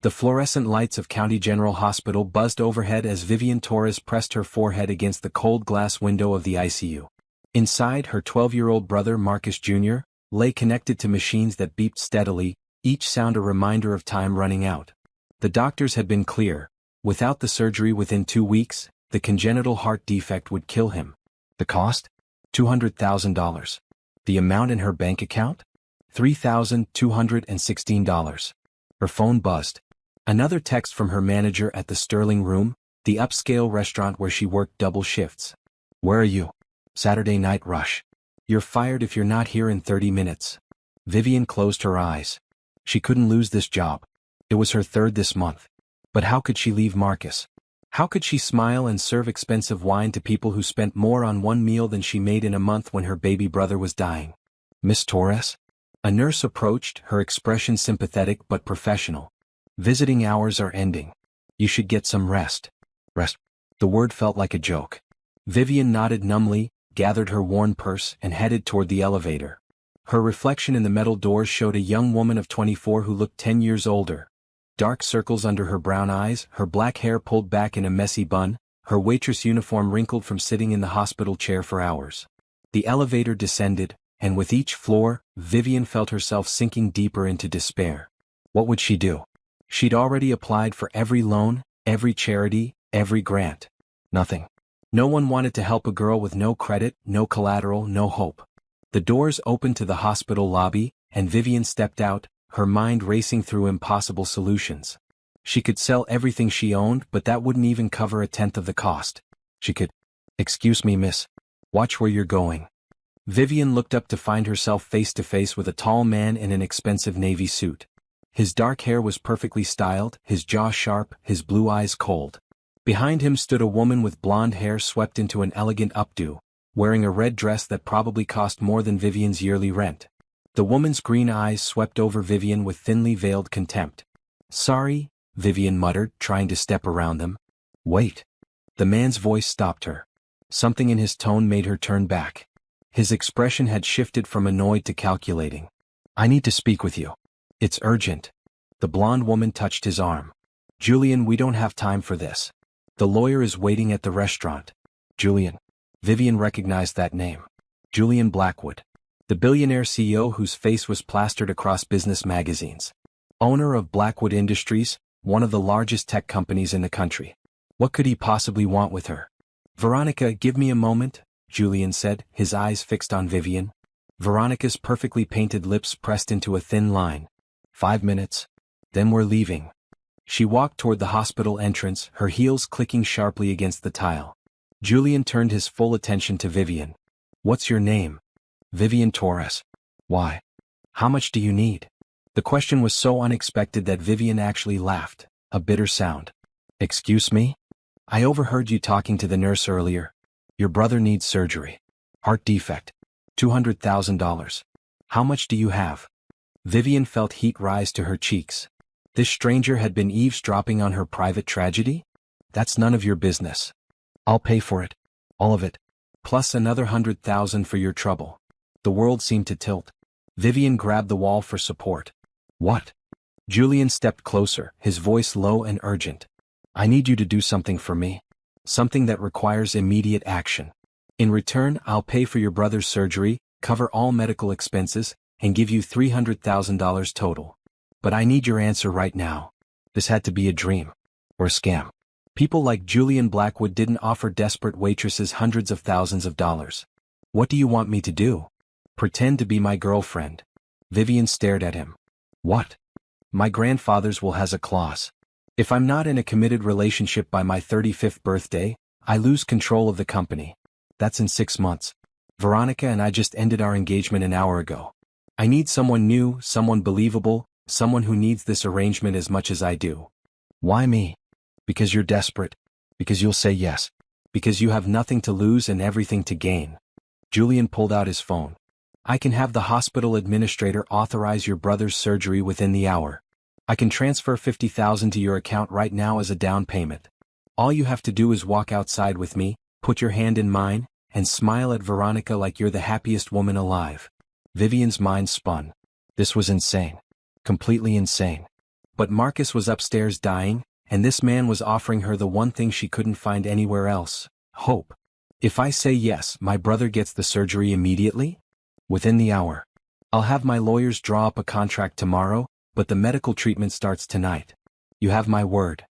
The fluorescent lights of County General Hospital buzzed overhead as Vivian Torres pressed her forehead against the cold glass window of the ICU. Inside, her 12-year-old brother Marcus Jr. lay connected to machines that beeped steadily, each sound a reminder of time running out. The doctors had been clear. Without the surgery within 2 weeks, the congenital heart defect would kill him. The cost? $200,000. The amount in her bank account? $3,216. Her phone buzzed. Another text from her manager at the Sterling Room, the upscale restaurant where she worked double shifts. Where are you? Saturday night rush. You're fired if you're not here in 30 minutes. Vivian closed her eyes. She couldn't lose this job. It was her third this month. But how could she leave Marcus? How could she smile and serve expensive wine to people who spent more on one meal than she made in a month when her baby brother was dying? Miss Torres? A nurse approached, her expression sympathetic but professional. Visiting hours are ending. You should get some rest. Rest? The word felt like a joke. Vivian nodded numbly, gathered her worn purse and headed toward the elevator. Her reflection in the metal doors showed a young woman of 24 who looked 10 years older. Dark circles under her brown eyes, her black hair pulled back in a messy bun, her waitress uniform wrinkled from sitting in the hospital chair for hours. The elevator descended, and with each floor, Vivian felt herself sinking deeper into despair. What would she do? She'd already applied for every loan, every charity, every grant. Nothing. No one wanted to help a girl with no credit, no collateral, no hope. The doors opened to the hospital lobby, and Vivian stepped out, her mind racing through impossible solutions. She could sell everything she owned, but that wouldn't even cover a tenth of the cost. She could. Excuse me, miss. Watch where you're going. Vivian looked up to find herself face to face with a tall man in an expensive navy suit. His dark hair was perfectly styled, his jaw sharp, his blue eyes cold. Behind him stood a woman with blonde hair swept into an elegant updo, wearing a red dress that probably cost more than Vivian's yearly rent. The woman's green eyes swept over Vivian with thinly veiled contempt. Sorry, Vivian muttered, trying to step around them. Wait. The man's voice stopped her. Something in his tone made her turn back. His expression had shifted from annoyed to calculating. I need to speak with you. It's urgent. The blonde woman touched his arm. Julian, we don't have time for this. The lawyer is waiting at the restaurant. Julian. Vivian recognized that name. Julian Blackwood. The billionaire CEO whose face was plastered across business magazines. Owner of Blackwood Industries, one of the largest tech companies in the country. What could he possibly want with her? Veronica, give me a moment, Julian said, his eyes fixed on Vivian. Veronica's perfectly painted lips pressed into a thin line. 5 minutes. Then we're leaving. She walked toward the hospital entrance, her heels clicking sharply against the tile. Julian turned his full attention to Vivian. What's your name? Vivian Torres. Why? How much do you need? The question was so unexpected that Vivian actually laughed, a bitter sound. Excuse me? I overheard you talking to the nurse earlier. Your brother needs surgery. Heart defect. $200,000. How much do you have? Vivian felt heat rise to her cheeks. This stranger had been eavesdropping on her private tragedy? That's none of your business. I'll pay for it. All of it. Plus another $100,000 for your trouble. The world seemed to tilt. Vivian grabbed the wall for support. What? Julian stepped closer, his voice low and urgent. I need you to do something for me. Something that requires immediate action. In return, I'll pay for your brother's surgery, cover all medical expenses, and give you $300,000 total. But I need your answer right now. This had to be a dream. Or a scam. People like Julian Blackwood didn't offer desperate waitresses hundreds of thousands of dollars. What do you want me to do? Pretend to be my girlfriend. Vivian stared at him. What? My grandfather's will has a clause. If I'm not in a committed relationship by my 35th birthday, I lose control of the company. That's in 6 months. Veronica and I just ended our engagement an hour ago. I need someone new, someone believable, someone who needs this arrangement as much as I do. Why me? Because you're desperate. Because you'll say yes. Because you have nothing to lose and everything to gain. Julian pulled out his phone. I can have the hospital administrator authorize your brother's surgery within the hour. I can transfer $50,000 to your account right now as a down payment. All you have to do is walk outside with me, put your hand in mine, and smile at Veronica like you're the happiest woman alive. Vivian's mind spun. This was insane. Completely insane. But Marcus was upstairs dying, and this man was offering her the one thing she couldn't find anywhere else: hope. If I say yes, my brother gets the surgery immediately? Within the hour. I'll have my lawyers draw up a contract tomorrow, but the medical treatment starts tonight. You have my word.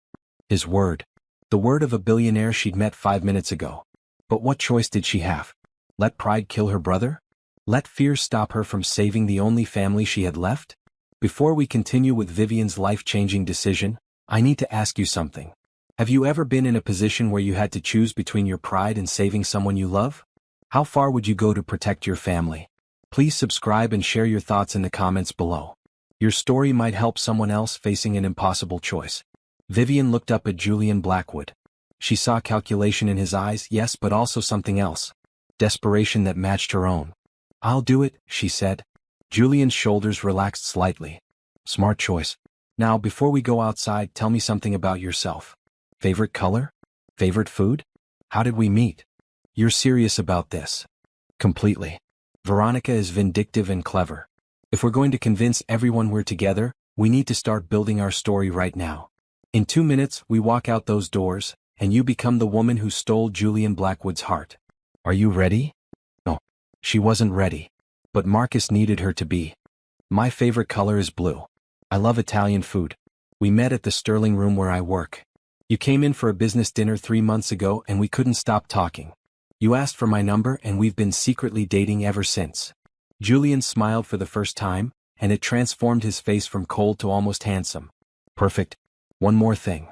His word. The word of a billionaire she'd met 5 minutes ago. But what choice did she have? Let pride kill her brother? Let fear stop her from saving the only family she had left? Before we continue with Vivian's life-changing decision, I need to ask you something. Have you ever been in a position where you had to choose between your pride and saving someone you love? How far would you go to protect your family? Please subscribe and share your thoughts in the comments below. Your story might help someone else facing an impossible choice. Vivian looked up at Julian Blackwood. She saw calculation in his eyes, yes, but also something else. Desperation that matched her own. I'll do it, she said. Julian's shoulders relaxed slightly. Smart choice. Now, before we go outside, tell me something about yourself. Favorite color? Favorite food? How did we meet? You're serious about this? Completely. Veronica is vindictive and clever. If we're going to convince everyone we're together, we need to start building our story right now. In 2 minutes, we walk out those doors, and you become the woman who stole Julian Blackwood's heart. Are you ready? No. She wasn't ready. But Marcus needed her to be. My favorite color is blue. I love Italian food. We met at the Sterling Room where I work. You came in for a business dinner 3 months ago and we couldn't stop talking. You asked for my number and we've been secretly dating ever since. Julian smiled for the first time, and it transformed his face from cold to almost handsome. Perfect. One more thing.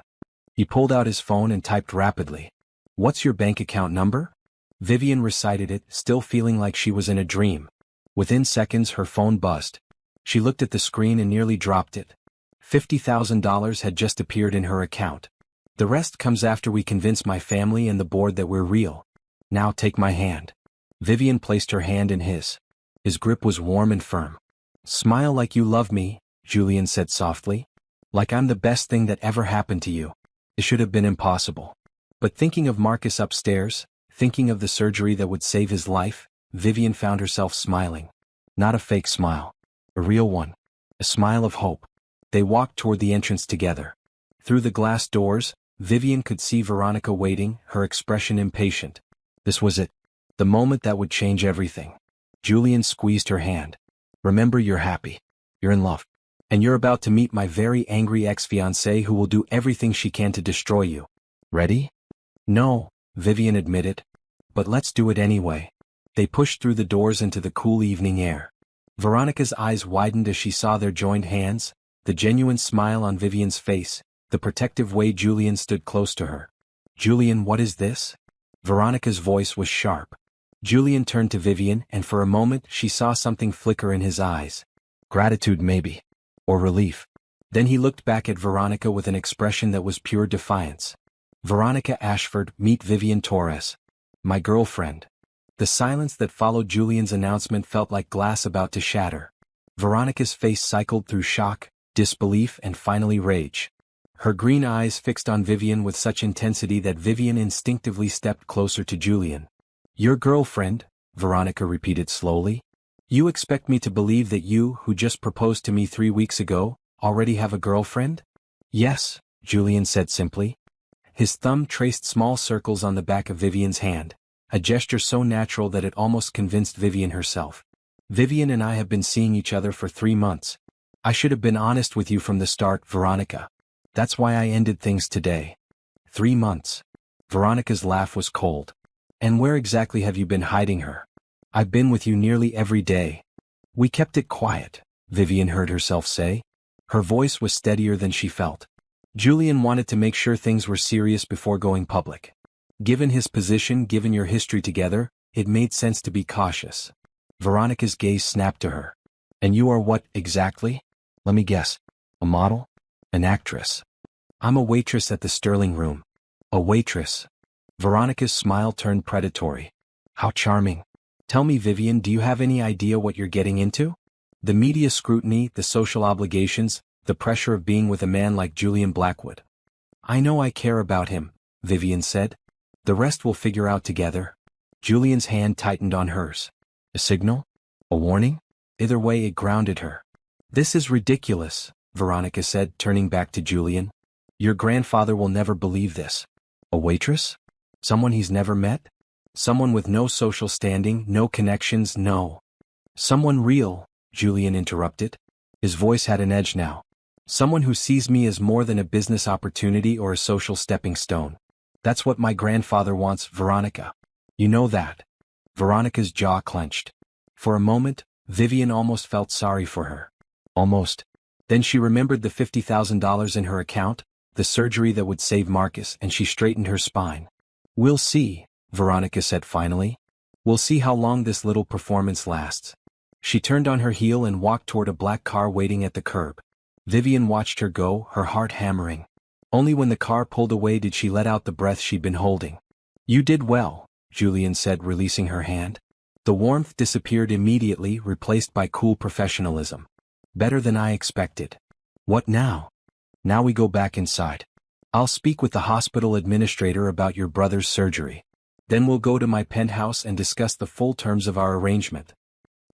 He pulled out his phone and typed rapidly. What's your bank account number? Vivian recited it, still feeling like she was in a dream. Within seconds her phone buzzed. She looked at the screen and nearly dropped it. $50,000 had just appeared in her account. The rest comes after we convince my family and the board that we're real. Now take my hand. Vivian placed her hand in his. His grip was warm and firm. Smile like you love me, Julian said softly. Like I'm the best thing that ever happened to you. It should have been impossible. But thinking of Marcus upstairs, thinking of the surgery that would save his life, Vivian found herself smiling. Not a fake smile. A real one. A smile of hope. They walked toward the entrance together. Through the glass doors, Vivian could see Veronica waiting, her expression impatient. This was it. The moment that would change everything. Julian squeezed her hand. Remember, you're happy. You're in love. And you're about to meet my very angry ex-fiancée who will do everything she can to destroy you. Ready? No, Vivian admitted. But let's do it anyway. They pushed through the doors into the cool evening air. Veronica's eyes widened as she saw their joined hands, the genuine smile on Vivian's face, the protective way Julian stood close to her. Julian, what is this? Veronica's voice was sharp. Julian turned to Vivian, and for a moment she saw something flicker in his eyes. Gratitude maybe. Or relief. Then he looked back at Veronica with an expression that was pure defiance. Veronica Ashford, meet Vivian Torres. My girlfriend. The silence that followed Julian's announcement felt like glass about to shatter. Veronica's face cycled through shock, disbelief, and finally rage. Her green eyes fixed on Vivian with such intensity that Vivian instinctively stepped closer to Julian. Your girlfriend, Veronica repeated slowly. You expect me to believe that you, who just proposed to me 3 weeks ago, already have a girlfriend? Yes, Julian said simply. His thumb traced small circles on the back of Vivian's hand, a gesture so natural that it almost convinced Vivian herself. Vivian and I have been seeing each other for 3 months. I should have been honest with you from the start, Veronica. That's why I ended things today. 3 months. Veronica's laugh was cold. And where exactly have you been hiding her? I've been with you nearly every day. We kept it quiet, Vivian heard herself say. Her voice was steadier than she felt. Julian wanted to make sure things were serious before going public. Given his position, given your history together, it made sense to be cautious. Veronica's gaze snapped to her. And you are what, exactly? Let me guess. A model? An actress? I'm a waitress at the Sterling Room. A waitress. Veronica's smile turned predatory. How charming. Tell me, Vivian, do you have any idea what you're getting into? The media scrutiny, the social obligations, the pressure of being with a man like Julian Blackwood. I know I care about him, Vivian said. The rest we'll figure out together. Julian's hand tightened on hers. A signal? A warning? Either way, it grounded her. This is ridiculous, Veronica said, turning back to Julian. Your grandfather will never believe this. A waitress? Someone he's never met? Someone with no social standing, no connections, no. Someone real, Julian interrupted. His voice had an edge now. Someone who sees me as more than a business opportunity or a social stepping stone. That's what my grandfather wants, Veronica. You know that. Veronica's jaw clenched. For a moment, Vivian almost felt sorry for her. Almost. Then she remembered the $50,000 in her account, the surgery that would save Marcus, and she straightened her spine. We'll see, Veronica said finally. We'll see how long this little performance lasts. She turned on her heel and walked toward a black car waiting at the curb. Vivian watched her go, her heart hammering. Only when the car pulled away did she let out the breath she'd been holding. You did well, Julian said, releasing her hand. The warmth disappeared immediately, replaced by cool professionalism. Better than I expected. What now? Now we go back inside. I'll speak with the hospital administrator about your brother's surgery. Then we'll go to my penthouse and discuss the full terms of our arrangement.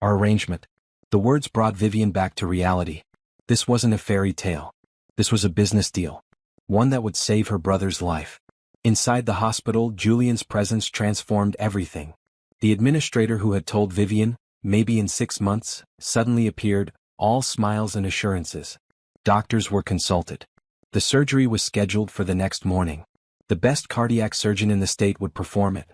Our arrangement. The words brought Vivian back to reality. This wasn't a fairy tale. This was a business deal. One that would save her brother's life. Inside the hospital, Julian's presence transformed everything. The administrator who had told Vivian, maybe in 6 months, suddenly appeared, all smiles and assurances. Doctors were consulted. The surgery was scheduled for the next morning. The best cardiac surgeon in the state would perform it.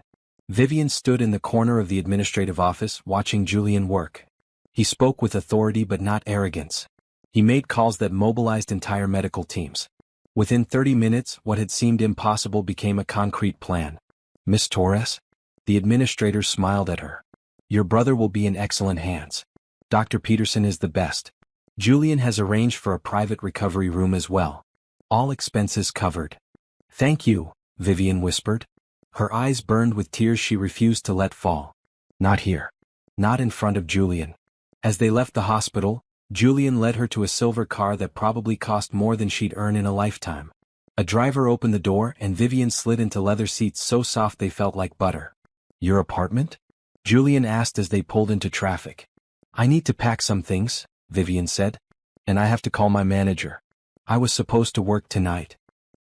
Vivian stood in the corner of the administrative office watching Julian work. He spoke with authority but not arrogance. He made calls that mobilized entire medical teams. Within 30 minutes, what had seemed impossible became a concrete plan. Miss Torres? The administrator smiled at her. Your brother will be in excellent hands. Dr. Peterson is the best. Julian has arranged for a private recovery room as well. All expenses covered. Thank you, Vivian whispered. Her eyes burned with tears she refused to let fall. Not here. Not in front of Julian. As they left the hospital, Julian led her to a silver car that probably cost more than she'd earn in a lifetime. A driver opened the door and Vivian slid into leather seats so soft they felt like butter. Your apartment? Julian asked as they pulled into traffic. I need to pack some things, Vivian said. And I have to call my manager. I was supposed to work tonight.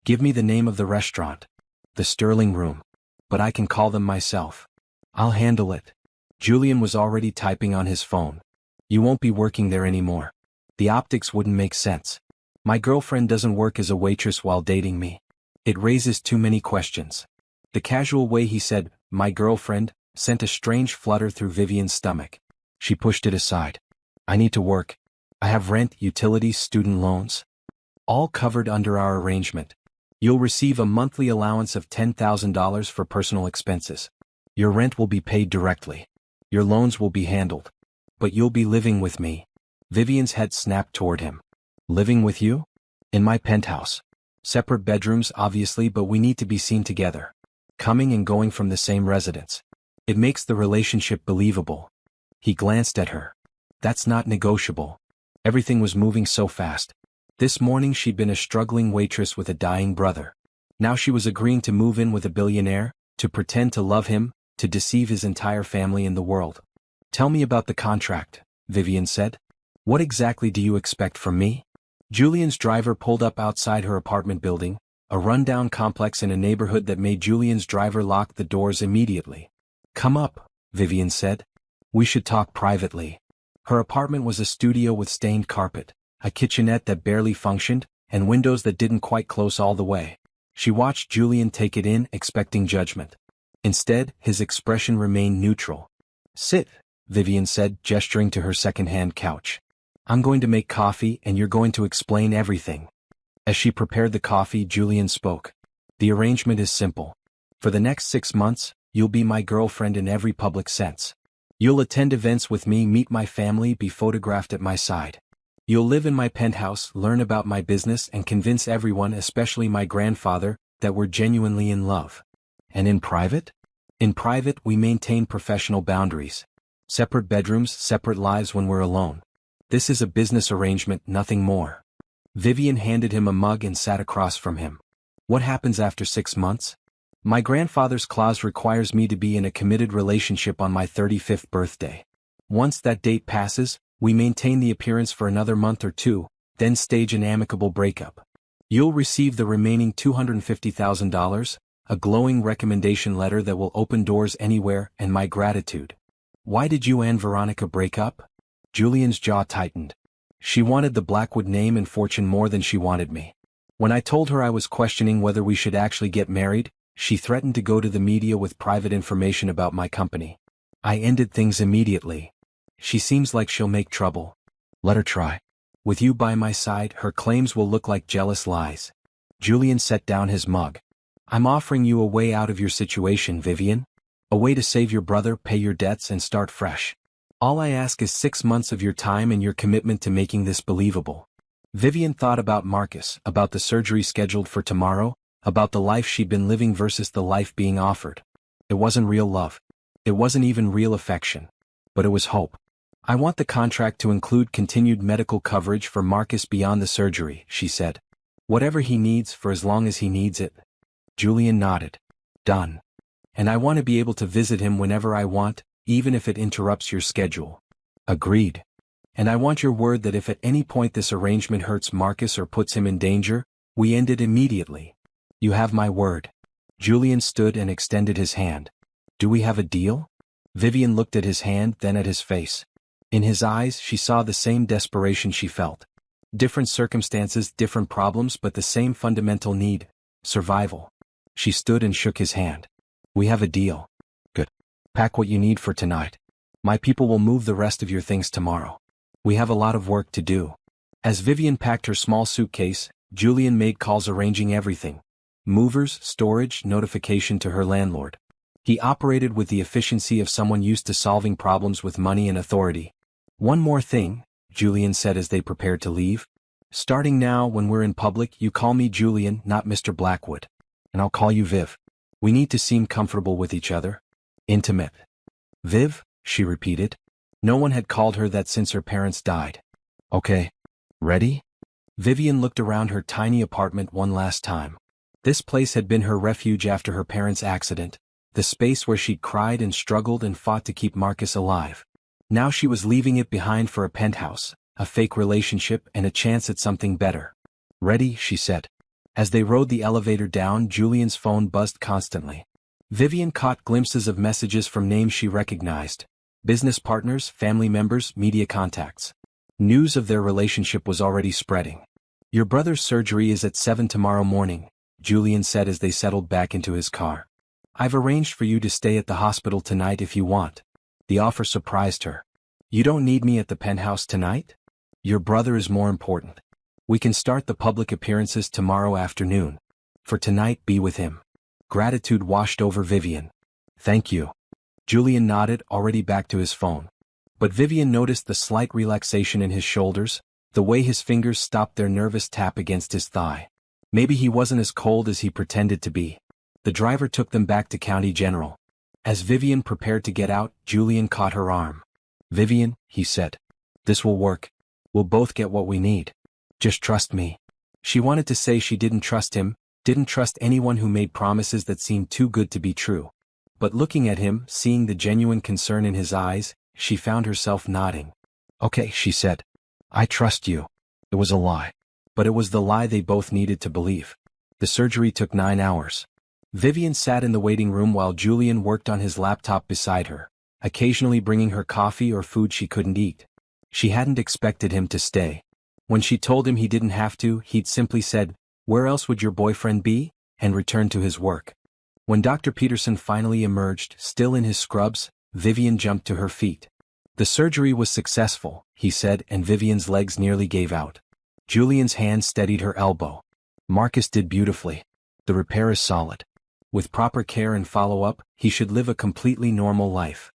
Give me the name of the restaurant. The Sterling Room. But I can call them myself. I'll handle it. Julian was already typing on his phone. You won't be working there anymore. The optics wouldn't make sense. My girlfriend doesn't work as a waitress while dating me. It raises too many questions. The casual way he said, my girlfriend, sent a strange flutter through Vivian's stomach. She pushed it aside. I need to work. I have rent, utilities, student loans. All covered under our arrangement. You'll receive a monthly allowance of $10,000 for personal expenses. Your rent will be paid directly. Your loans will be handled. But you'll be living with me. Vivian's head snapped toward him. Living with you? In my penthouse. Separate bedrooms, obviously, but we need to be seen together. Coming and going from the same residence. It makes the relationship believable. He glanced at her. That's not negotiable. Everything was moving so fast. This morning she'd been a struggling waitress with a dying brother. Now she was agreeing to move in with a billionaire, to pretend to love him, to deceive his entire family in the world. Tell me about the contract, Vivian said. What exactly do you expect from me? Julian's driver pulled up outside her apartment building, a rundown complex in a neighborhood that made Julian's driver lock the doors immediately. Come up, Vivian said. We should talk privately. Her apartment was a studio with stained carpet, a kitchenette that barely functioned, and windows that didn't quite close all the way. She watched Julian take it in, expecting judgment. Instead, his expression remained neutral. Sit, Vivian said, gesturing to her second-hand couch. I'm going to make coffee and you're going to explain everything. As she prepared the coffee, Julian spoke. The arrangement is simple. For the next 6 months, you'll be my girlfriend in every public sense. You'll attend events with me, meet my family, be photographed at my side. You'll live in my penthouse, learn about my business, and convince everyone, especially my grandfather, that we're genuinely in love. And in private? In private, we maintain professional boundaries. Separate bedrooms, separate lives when we're alone. This is a business arrangement, nothing more. Vivian handed him a mug and sat across from him. What happens after 6 months? My grandfather's clause requires me to be in a committed relationship on my 35th birthday. Once that date passes, we maintain the appearance for another month or two, then stage an amicable breakup. You'll receive the remaining $250,000, a glowing recommendation letter that will open doors anywhere, and my gratitude. Why did you and Veronica break up? Julian's jaw tightened. She wanted the Blackwood name and fortune more than she wanted me. When I told her I was questioning whether we should actually get married, she threatened to go to the media with private information about my company. I ended things immediately. She seems like she'll make trouble. Let her try. With you by my side, her claims will look like jealous lies. Julian set down his mug. I'm offering you a way out of your situation, Vivian. A way to save your brother, pay your debts, and start fresh. All I ask is 6 months of your time and your commitment to making this believable. Vivian thought about Marcus, about the surgery scheduled for tomorrow, about the life she'd been living versus the life being offered. It wasn't real love. It wasn't even real affection. But it was hope. I want the contract to include continued medical coverage for Marcus beyond the surgery, she said. Whatever he needs for as long as he needs it. Julian nodded. Done. And I want to be able to visit him whenever I want, even if it interrupts your schedule. Agreed. And I want your word that if at any point this arrangement hurts Marcus or puts him in danger, we end it immediately. You have my word. Julian stood and extended his hand. Do we have a deal? Vivian looked at his hand, then at his face. In his eyes, she saw the same desperation she felt. Different circumstances, different problems, but the same fundamental need: survival. She stood and shook his hand. We have a deal. Good. Pack what you need for tonight. My people will move the rest of your things tomorrow. We have a lot of work to do. As Vivian packed her small suitcase, Julian made calls arranging everything. Movers, storage, notification to her landlord. He operated with the efficiency of someone used to solving problems with money and authority. One more thing, Julian said as they prepared to leave. Starting now, when we're in public, you call me Julian, not Mr. Blackwood. And I'll call you Viv. We need to seem comfortable with each other. Intimate. Viv, she repeated. No one had called her that since her parents died. Okay. Ready? Vivian looked around her tiny apartment one last time. This place had been her refuge after her parents' accident, the space where she'd cried and struggled and fought to keep Marcus alive. Now she was leaving it behind for a penthouse, a fake relationship, and a chance at something better. Ready, she said. As they rode the elevator down, Julian's phone buzzed constantly. Vivian caught glimpses of messages from names she recognized. Business partners, family members, media contacts. News of their relationship was already spreading. Your brother's surgery is at 7 tomorrow morning, Julian said as they settled back into his car. I've arranged for you to stay at the hospital tonight if you want. The offer surprised her. You don't need me at the penthouse tonight? Your brother is more important. We can start the public appearances tomorrow afternoon. For tonight, be with him. Gratitude washed over Vivian. Thank you. Julian nodded, already back to his phone. But Vivian noticed the slight relaxation in his shoulders, the way his fingers stopped their nervous tap against his thigh. Maybe he wasn't as cold as he pretended to be. The driver took them back to County General. As Vivian prepared to get out, Julian caught her arm. Vivian, he said. This will work. We'll both get what we need. Just trust me. She wanted to say she didn't trust him, didn't trust anyone who made promises that seemed too good to be true. But looking at him, seeing the genuine concern in his eyes, she found herself nodding. Okay, she said. I trust you. It was a lie. But it was the lie they both needed to believe. The surgery took 9 hours. Vivian sat in the waiting room while Julian worked on his laptop beside her, occasionally bringing her coffee or food she couldn't eat. She hadn't expected him to stay. When she told him he didn't have to, he'd simply said, "Where else would your boyfriend be?" and returned to his work. When Dr. Peterson finally emerged, still in his scrubs, Vivian jumped to her feet. The surgery was successful, he said, and Vivian's legs nearly gave out. Julian's hand steadied her elbow. Marcus did beautifully. The repair is solid. With proper care and follow-up, he should live a completely normal life.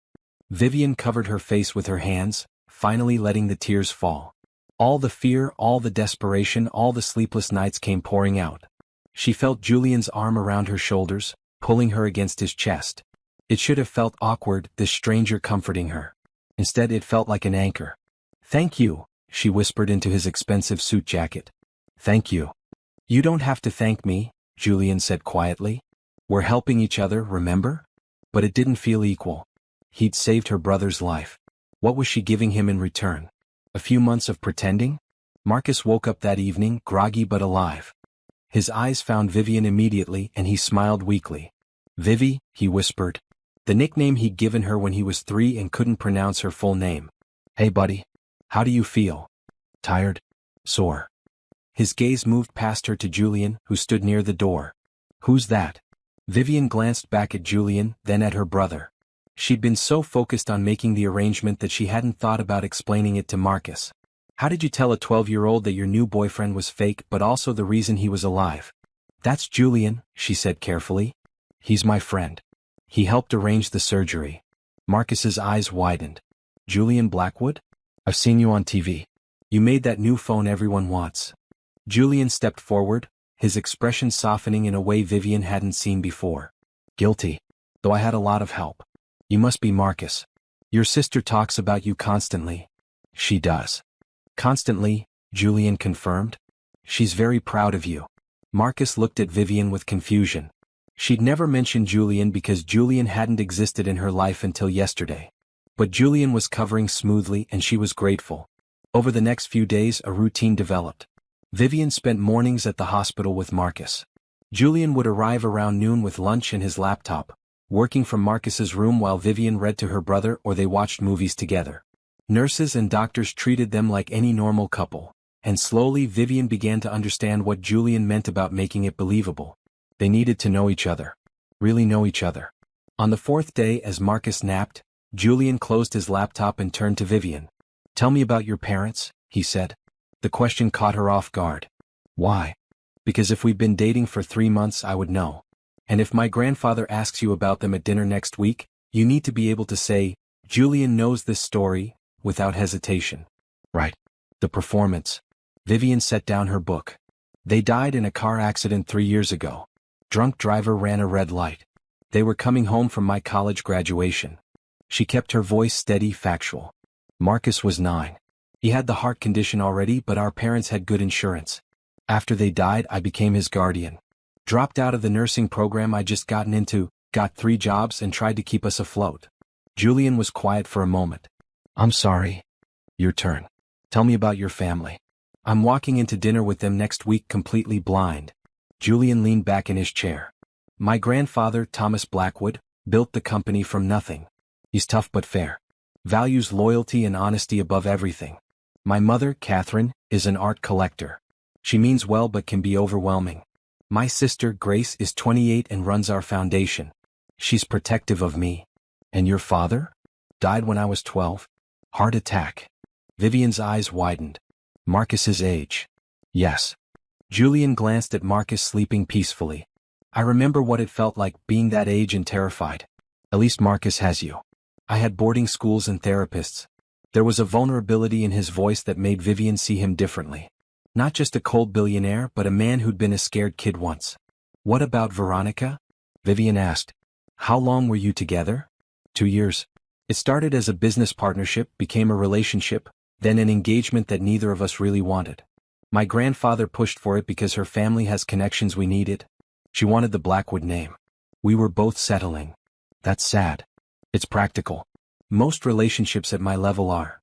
Vivian covered her face with her hands, finally letting the tears fall. All the fear, all the desperation, all the sleepless nights came pouring out. She felt Julian's arm around her shoulders, pulling her against his chest. It should have felt awkward, this stranger comforting her. Instead, it felt like an anchor. "Thank you," she whispered into his expensive suit jacket. "Thank you." "You don't have to thank me," Julian said quietly. "We're helping each other, remember?" But it didn't feel equal. He'd saved her brother's life. What was she giving him in return? A few months of pretending? Marcus woke up that evening, groggy but alive. His eyes found Vivian immediately and he smiled weakly. "Vivi," he whispered. The nickname he'd given her when he was 3 and couldn't pronounce her full name. "Hey buddy. How do you feel? Tired? Sore?" His gaze moved past her to Julian, who stood near the door. "Who's that?" Vivian glanced back at Julian, then at her brother. She'd been so focused on making the arrangement that she hadn't thought about explaining it to Marcus. "How did you tell a 12-year-old that your new boyfriend was fake but also the reason he was alive?" "That's Julian," she said carefully. "He's my friend. He helped arrange the surgery." Marcus's eyes widened. "Julian Blackwood? I've seen you on TV. You made that new phone everyone wants." Julian stepped forward, his expression softening in a way Vivian hadn't seen before. "Guilty. Though I had a lot of help. You must be Marcus. Your sister talks about you constantly." "She does." "Constantly," Julian confirmed. "She's very proud of you." Marcus looked at Vivian with confusion. She'd never mentioned Julian because Julian hadn't existed in her life until yesterday. But Julian was covering smoothly and she was grateful. Over the next few days a routine developed. Vivian spent mornings at the hospital with Marcus. Julian would arrive around noon with lunch and his laptop, working from Marcus's room while Vivian read to her brother or they watched movies together. Nurses and doctors treated them like any normal couple, and slowly Vivian began to understand what Julian meant about making it believable. They needed to know each other. Really know each other. On the 4th day, as Marcus napped, Julian closed his laptop and turned to Vivian. "Tell me about your parents," he said. The question caught her off guard. "Why?" "Because if we've been dating for 3 months I would know. And if my grandfather asks you about them at dinner next week, you need to be able to say, 'Julian knows this story,' without hesitation." "Right. The performance." Vivian set down her book. "They died in a car accident 3 years ago. Drunk driver ran a red light. They were coming home from my college graduation." She kept her voice steady, factual. "Marcus was 9. He had the heart condition already, but our parents had good insurance. After they died I became his guardian. Dropped out of the nursing program I'd just gotten into, got 3 jobs and tried to keep us afloat." Julian was quiet for a moment. "I'm sorry." "Your turn. Tell me about your family." "I'm walking into dinner with them next week completely blind." Julian leaned back in his chair. "My grandfather, Thomas Blackwood, built the company from nothing. He's tough but fair. Values loyalty and honesty above everything. My mother, Catherine, is an art collector. She means well but can be overwhelming. My sister, Grace, is 28 and runs our foundation. She's protective of me." "And your father?" "Died when I was 12. Heart attack." Vivian's eyes widened. "Marcus's age." "Yes." Julian glanced at Marcus sleeping peacefully. "I remember what it felt like being that age and terrified. At least Marcus has you. I had boarding schools and therapists." There was a vulnerability in his voice that made Vivian see him differently. Not just a cold billionaire but a man who'd been a scared kid once. "What about Veronica?" Vivian asked. "How long were you together?" 2 years. It started as a business partnership, became a relationship, then an engagement that neither of us really wanted. My grandfather pushed for it because her family has connections we needed. She wanted the Blackwood name. We were both settling. That's sad. It's practical. Most relationships at my level are.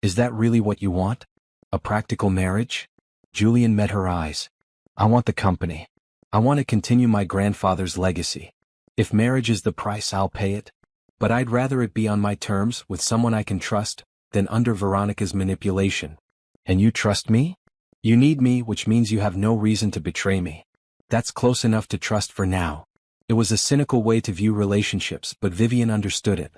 Is that really what you want? A practical marriage? Julian met her eyes. I want the company. I want to continue my grandfather's legacy. If marriage is the price, I'll pay it. But I'd rather it be on my terms with someone I can trust than under Veronica's manipulation. And you trust me? You need me, which means you have no reason to betray me. That's close enough to trust for now. It was a cynical way to view relationships, but Vivian understood it.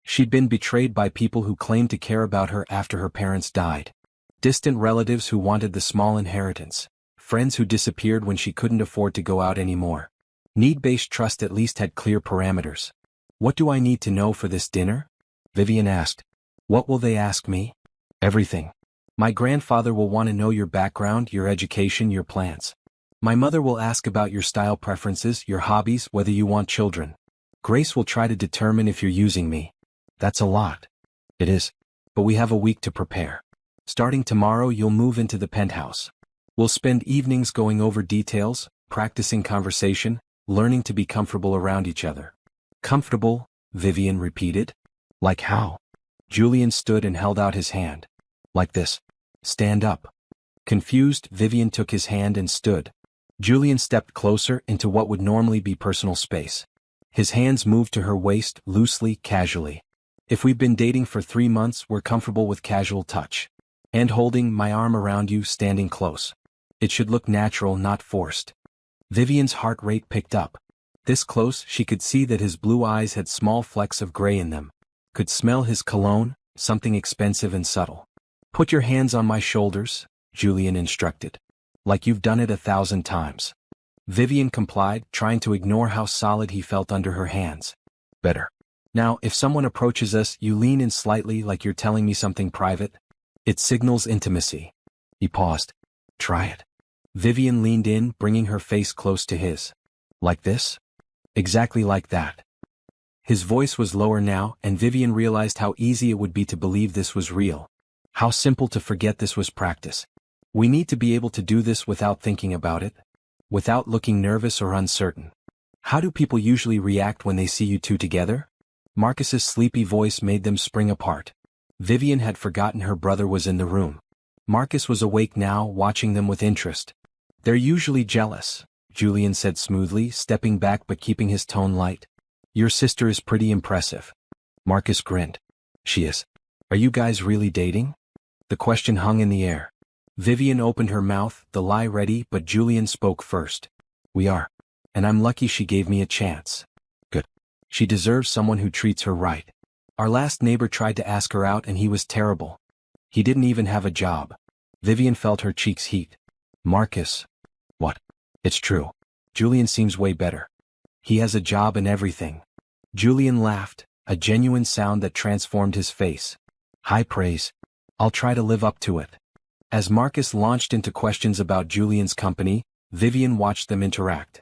She'd been betrayed by people who claimed to care about her after her parents died. Distant relatives who wanted the small inheritance. Friends who disappeared when she couldn't afford to go out anymore. Need-based trust at least had clear parameters. "What do I need to know for this dinner?" Vivian asked. "What will they ask me?" "Everything. My grandfather will want to know your background, your education, your plans. My mother will ask about your style preferences, your hobbies, whether you want children. Grace will try to determine if you're using me." "That's a lot." "It is. But we have a week to prepare. Starting tomorrow you'll move into the penthouse. We'll spend evenings going over details, practicing conversation, learning to be comfortable around each other." "Comfortable," Vivian repeated. "Like how?" Julian stood and held out his hand. "Like this. Stand up." Confused, Vivian took his hand and stood. Julian stepped closer into what would normally be personal space. His hands moved to her waist, loosely, casually. If we've been dating for 3 months, we're comfortable with casual touch. And holding my arm around you, standing close. It should look natural, not forced. Vivian's heart rate picked up. This close, she could see that his blue eyes had small flecks of gray in them. Could smell his cologne, something expensive and subtle. Put your hands on my shoulders, Julian instructed. Like you've done it 1,000 times. Vivian complied, trying to ignore how solid he felt under her hands. Better. Now, if someone approaches us, you lean in slightly like you're telling me something private. It signals intimacy. He paused. Try it. Vivian leaned in, bringing her face close to his. Like this? Exactly like that. His voice was lower now, and Vivian realized how easy it would be to believe this was real. How simple to forget this was practice. We need to be able to do this without thinking about it. Without looking nervous or uncertain. How do people usually react when they see you two together? Marcus's sleepy voice made them spring apart. Vivian had forgotten her brother was in the room. Marcus was awake now, watching them with interest. They're usually jealous, Julian said smoothly, stepping back but keeping his tone light. Your sister is pretty impressive. Marcus grinned. She is. Are you guys really dating? The question hung in the air. Vivian opened her mouth, the lie ready, but Julian spoke first. We are. And I'm lucky she gave me a chance. Good. She deserves someone who treats her right. Our last neighbor tried to ask her out and he was terrible. He didn't even have a job. Vivian felt her cheeks heat. Marcus. What? It's true. Julian seems way better. He has a job and everything. Julian laughed, a genuine sound that transformed his face. High praise. I'll try to live up to it. As Marcus launched into questions about Julian's company, Vivian watched them interact.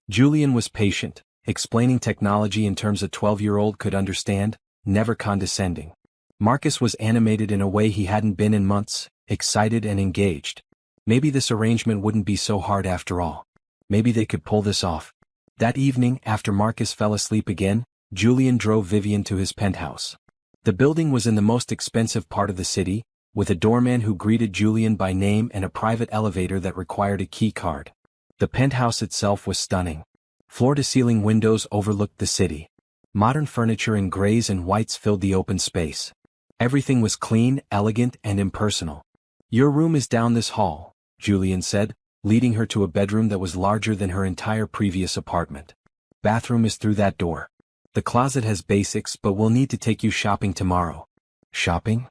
Julian was patient, explaining technology in terms a 12-year-old could understand, never condescending. Marcus was animated in a way he hadn't been in months, excited and engaged. Maybe this arrangement wouldn't be so hard after all. Maybe they could pull this off. That evening, after Marcus fell asleep again, Julian drove Vivian to his penthouse. The building was in the most expensive part of the city, with a doorman who greeted Julian by name and a private elevator that required a key card. The penthouse itself was stunning. Floor-to-ceiling windows overlooked the city. Modern furniture in grays and whites filled the open space. Everything was clean, elegant, and impersonal. Your room is down this hall, Julian said, leading her to a bedroom that was larger than her entire previous apartment. Bathroom is through that door. The closet has basics, but we'll need to take you shopping tomorrow. Shopping?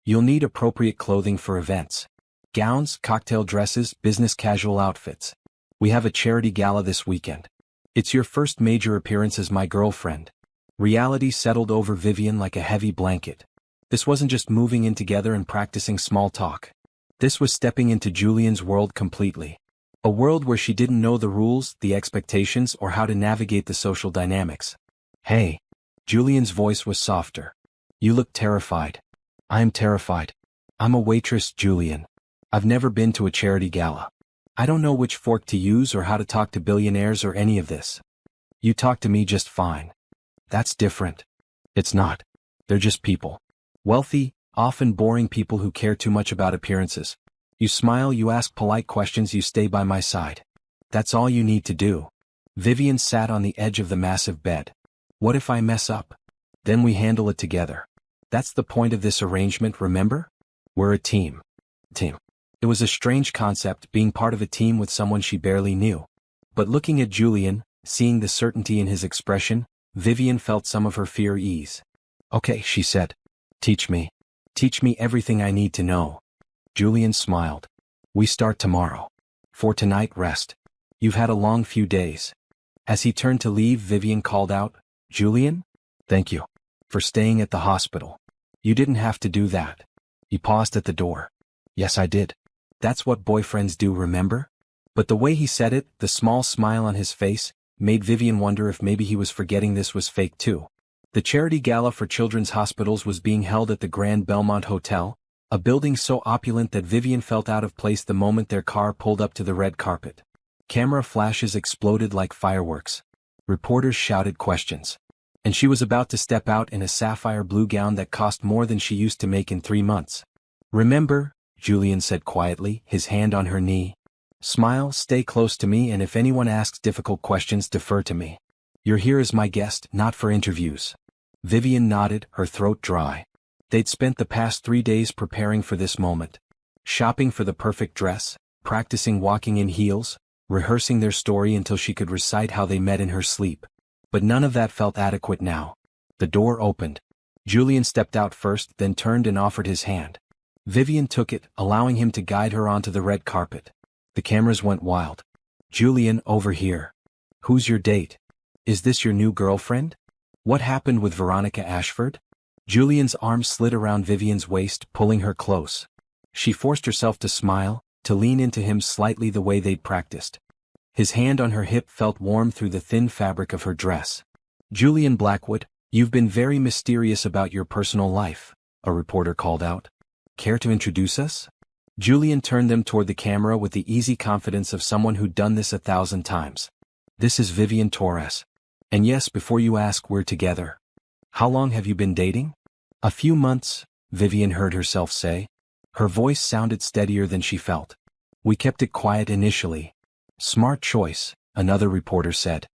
You'll need appropriate clothing for events. Gowns, cocktail dresses, business casual outfits. We have a charity gala this weekend. It's your first major appearance as my girlfriend. Reality settled over Vivian like a heavy blanket. This wasn't just moving in together and practicing small talk. This was stepping into Julian's world completely. A world where she didn't know the rules, the expectations, or how to navigate the social dynamics. Hey. Julian's voice was softer. You look terrified. I'm terrified. I'm a waitress, Julian. I've never been to a charity gala. I don't know which fork to use or how to talk to billionaires or any of this. You talk to me just fine. That's different. It's not. They're just people. Wealthy, often boring people who care too much about appearances. You smile, you ask polite questions, you stay by my side. That's all you need to do. Vivian sat on the edge of the massive bed. What if I mess up? Then we handle it together. That's the point of this arrangement, remember? We're a team. It was a strange concept, being part of a team with someone she barely knew. But looking at Julian, seeing the certainty in his expression, Vivian felt some of her fear ease. Okay, she said. Teach me. Teach me everything I need to know. Julian smiled. We start tomorrow. For tonight, rest. You've had a long few days. As he turned to leave, Vivian called out, Julian? Thank you. For staying at the hospital. You didn't have to do that. He paused at the door. Yes, I did. That's what boyfriends do, remember? But the way he said it, the small smile on his face, made Vivian wonder if maybe he was forgetting this was fake too. The charity gala for children's hospitals was being held at the Grand Belmont Hotel, a building so opulent that Vivian felt out of place the moment their car pulled up to the red carpet. Camera flashes exploded like fireworks. Reporters shouted questions. And she was about to step out in a sapphire blue gown that cost more than she used to make in 3 months. Remember, Julian said quietly, his hand on her knee. Smile, stay close to me, and if anyone asks difficult questions, defer to me. You're here as my guest, not for interviews. Vivian nodded, her throat dry. They'd spent the past 3 days preparing for this moment. Shopping for the perfect dress, practicing walking in heels, rehearsing their story until she could recite how they met in her sleep. But none of that felt adequate now. The door opened. Julian stepped out first, then turned and offered his hand. Vivian took it, allowing him to guide her onto the red carpet. The cameras went wild. Julian, over here. Who's your date? Is this your new girlfriend? What happened with Veronica Ashford? Julian's arm slid around Vivian's waist, pulling her close. She forced herself to smile, to lean into him slightly the way they'd practiced. His hand on her hip felt warm through the thin fabric of her dress. Julian Blackwood, you've been very mysterious about your personal life, a reporter called out. Care to introduce us? Julian turned them toward the camera with the easy confidence of someone who'd done this 1,000 times. This is Vivian Torres. And yes, before you ask, we're together. How long have you been dating? A few months, Vivian heard herself say. Her voice sounded steadier than she felt. We kept it quiet initially. Smart choice, another reporter said.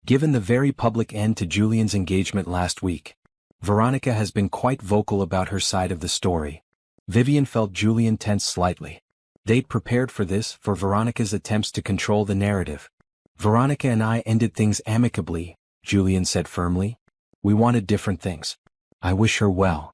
Given the very public end to Julian's engagement last week, Veronica has been quite vocal about her side of the story. Vivian felt Julian tense slightly. They'd prepared for this, for Veronica's attempts to control the narrative. Veronica and I ended things amicably, Julian said firmly. We wanted different things. I wish her well.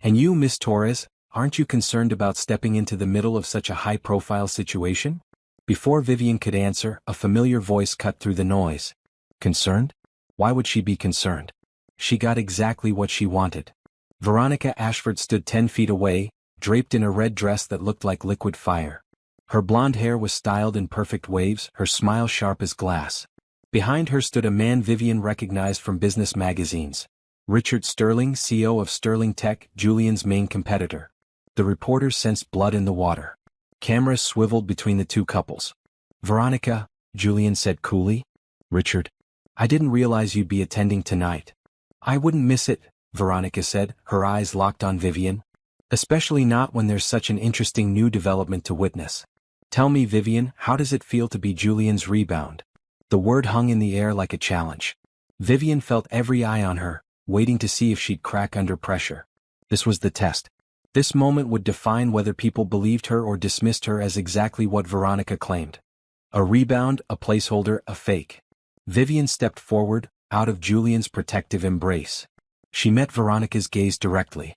And you, Miss Torres, aren't you concerned about stepping into the middle of such a high-profile situation? Before Vivian could answer, a familiar voice cut through the noise. Concerned? Why would she be concerned? She got exactly what she wanted. Veronica Ashford stood 10 feet away, draped in a red dress that looked like liquid fire. Her blonde hair was styled in perfect waves, her smile sharp as glass. Behind her stood a man Vivian recognized from business magazines. Richard Sterling, CEO of Sterling Tech, Julian's main competitor. The reporters sensed blood in the water. Cameras swiveled between the two couples. Veronica, Julian said coolly. Richard, I didn't realize you'd be attending tonight. I wouldn't miss it, Veronica said, her eyes locked on Vivian. Especially not when there's such an interesting new development to witness. Tell me, Vivian, how does it feel to be Julian's rebound? The word hung in the air like a challenge. Vivian felt every eye on her, waiting to see if she'd crack under pressure. This was the test. This moment would define whether people believed her or dismissed her as exactly what Veronica claimed. A rebound, a placeholder, a fake. Vivian stepped forward, out of Julian's protective embrace. She met Veronica's gaze directly.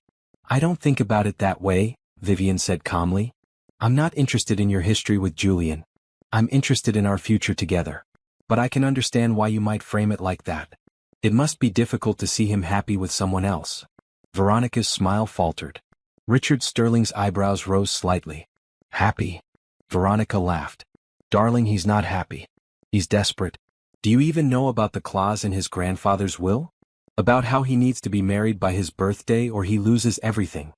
I don't think about it that way, Vivian said calmly. I'm not interested in your history with Julian. I'm interested in our future together. But I can understand why you might frame it like that. It must be difficult to see him happy with someone else. Veronica's smile faltered. Richard Sterling's eyebrows rose slightly. Happy? Veronica laughed. Darling, he's not happy. He's desperate. Do you even know about the clause in his grandfather's will? About how he needs to be married by his birthday or he loses everything.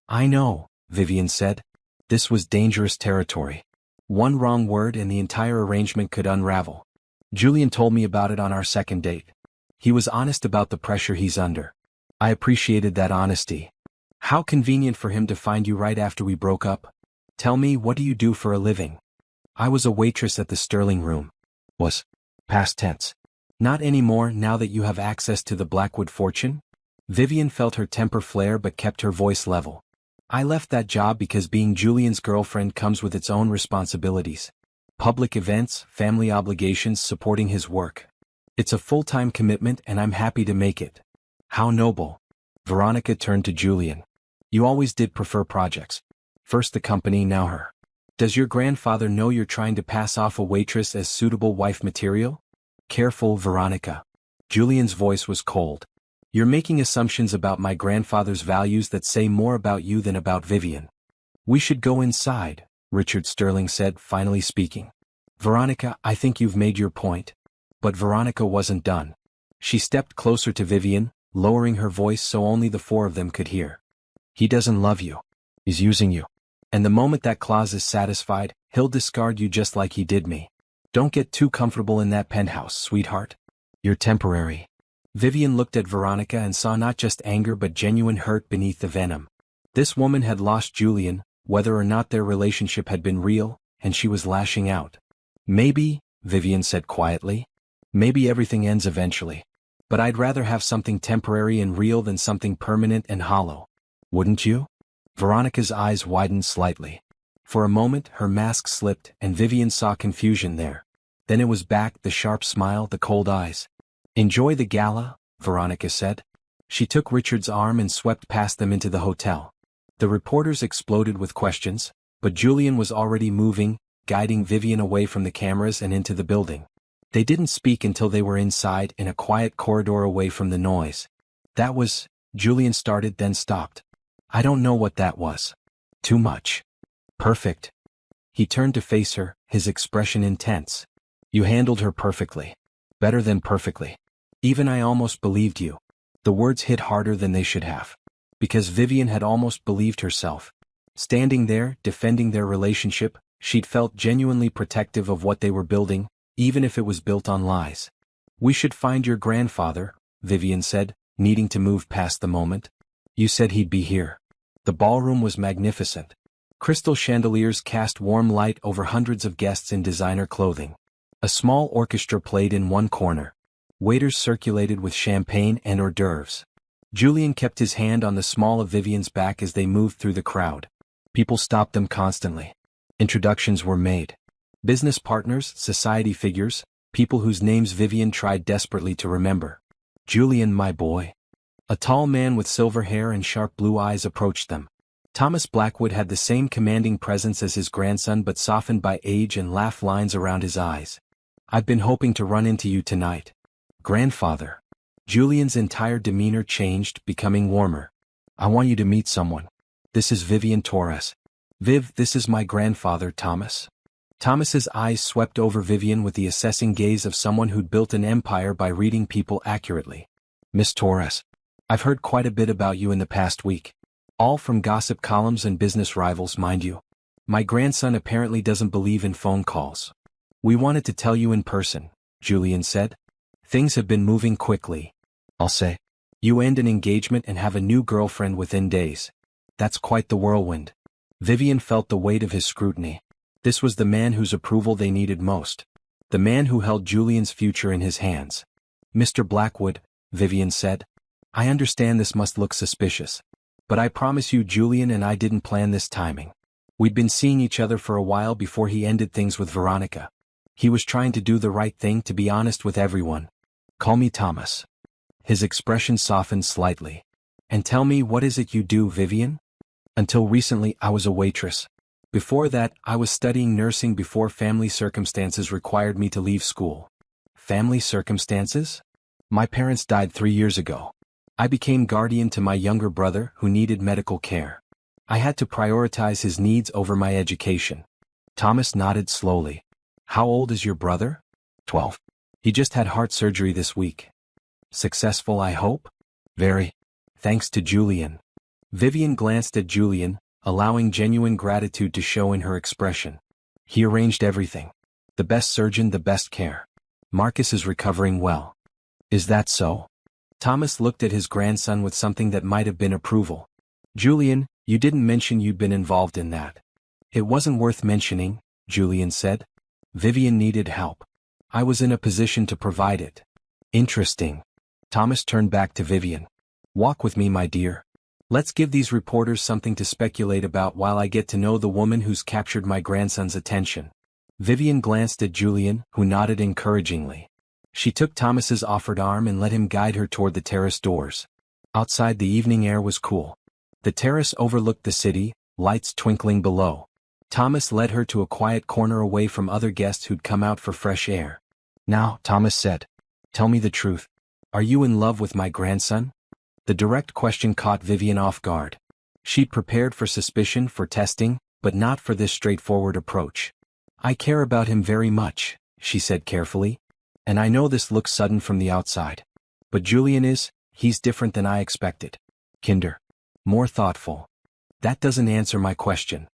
I know, Vivian said. This was dangerous territory. One wrong word and the entire arrangement could unravel. Julian told me about it on our second date. He was honest about the pressure he's under. I appreciated that honesty. How convenient for him to find you right after we broke up. Tell me, what do you do for a living? I was a waitress at the Sterling Room. Was. Past tense. Not anymore now that you have access to the Blackwood fortune? Vivian felt her temper flare but kept her voice level. I left that job because being Julian's girlfriend comes with its own responsibilities. Public events, family obligations, supporting his work. It's a full-time commitment and I'm happy to make it. How noble. Veronica turned to Julian. You always did prefer projects. First the company, now her. Does your grandfather know you're trying to pass off a waitress as suitable wife material? Careful, Veronica. Julian's voice was cold. You're making assumptions about my grandfather's values that say more about you than about Vivian. We should go inside, Richard Sterling said, finally speaking. Veronica, I think you've made your point. But Veronica wasn't done. She stepped closer to Vivian, lowering her voice so only the four of them could hear. He doesn't love you. He's using you. And the moment that clause is satisfied, he'll discard you just like he did me. Don't get too comfortable in that penthouse, sweetheart. You're temporary. Vivian looked at Veronica and saw not just anger but genuine hurt beneath the venom. This woman had lost Julian, whether or not their relationship had been real, and she was lashing out. Maybe, Vivian said quietly. Maybe everything ends eventually. But I'd rather have something temporary and real than something permanent and hollow. Wouldn't you? Veronica's eyes widened slightly. For a moment her mask slipped and Vivian saw confusion there. Then it was back, the sharp smile, the cold eyes. Enjoy the gala, Veronica said. She took Richard's arm and swept past them into the hotel. The reporters exploded with questions, but Julian was already moving, guiding Vivian away from the cameras and into the building. They didn't speak until they were inside in a quiet corridor away from the noise. That was, Julian started then stopped. I don't know what that was. Too much. Perfect. He turned to face her, his expression intense. You handled her perfectly. Better than perfectly. Even I almost believed you. The words hit harder than they should have. Because Vivian had almost believed herself. Standing there, defending their relationship, she'd felt genuinely protective of what they were building, even if it was built on lies. We should find your grandfather, Vivian said, needing to move past the moment. You said he'd be here. The ballroom was magnificent. Crystal chandeliers cast warm light over hundreds of guests in designer clothing. A small orchestra played in one corner. Waiters circulated with champagne and hors d'oeuvres. Julian kept his hand on the small of Vivian's back as they moved through the crowd. People stopped them constantly. Introductions were made. Business partners, society figures, people whose names Vivian tried desperately to remember. Julian, my boy. A tall man with silver hair and sharp blue eyes approached them. Thomas Blackwood had the same commanding presence as his grandson but softened by age and laugh lines around his eyes. I've been hoping to run into you tonight. Grandfather. Julian's entire demeanor changed, becoming warmer. I want you to meet someone. This is Vivian Torres. Viv, this is my grandfather, Thomas. Thomas's eyes swept over Vivian with the assessing gaze of someone who'd built an empire by reading people accurately. Miss Torres. I've heard quite a bit about you in the past week. All from gossip columns and business rivals, mind you. My grandson apparently doesn't believe in phone calls. We wanted to tell you in person, Julian said. Things have been moving quickly. I'll say. You end an engagement and have a new girlfriend within days. That's quite the whirlwind. Vivian felt the weight of his scrutiny. This was the man whose approval they needed most. The man who held Julian's future in his hands. Mr. Blackwood, Vivian said. I understand this must look suspicious. But I promise you Julian and I didn't plan this timing. We'd been seeing each other for a while before he ended things with Veronica. He was trying to do the right thing, to be honest with everyone. Call me Thomas. His expression softened slightly. And tell me, what is it you do, Vivian? Until recently I was a waitress. Before that, I was studying nursing before family circumstances required me to leave school. Family circumstances? My parents died 3 years ago. I became guardian to my younger brother who needed medical care. I had to prioritize his needs over my education. Thomas nodded slowly. How old is your brother? 12. He just had heart surgery this week. Successful, I hope? Very. Thanks to Julian. Vivian glanced at Julian, allowing genuine gratitude to show in her expression. He arranged everything. The best surgeon, the best care. Marcus is recovering well. Is that so? Thomas looked at his grandson with something that might have been approval. Julian, you didn't mention you'd been involved in that. It wasn't worth mentioning, Julian said. Vivian needed help. I was in a position to provide it. Interesting. Thomas turned back to Vivian. Walk with me, my dear. Let's give these reporters something to speculate about while I get to know the woman who's captured my grandson's attention. Vivian glanced at Julian, who nodded encouragingly. She took Thomas's offered arm and let him guide her toward the terrace doors. Outside, the evening air was cool. The terrace overlooked the city, lights twinkling below. Thomas led her to a quiet corner away from other guests who'd come out for fresh air. Now, Thomas said, tell me the truth. Are you in love with my grandson? The direct question caught Vivian off guard. She'd prepared for suspicion, for testing, but not for this straightforward approach. I care about him very much, she said carefully. And I know this looks sudden from the outside. But Julian he's different than I expected. Kinder. More thoughtful. That doesn't answer my question.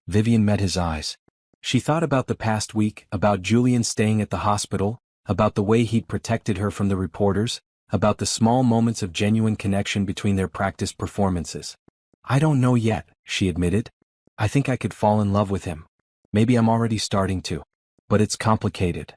Vivian met his eyes. She thought about the past week, about Julian staying at the hospital, about the way he'd protected her from the reporters, about the small moments of genuine connection between their practice performances. I don't know yet, she admitted. I think I could fall in love with him. Maybe I'm already starting to. But it's complicated.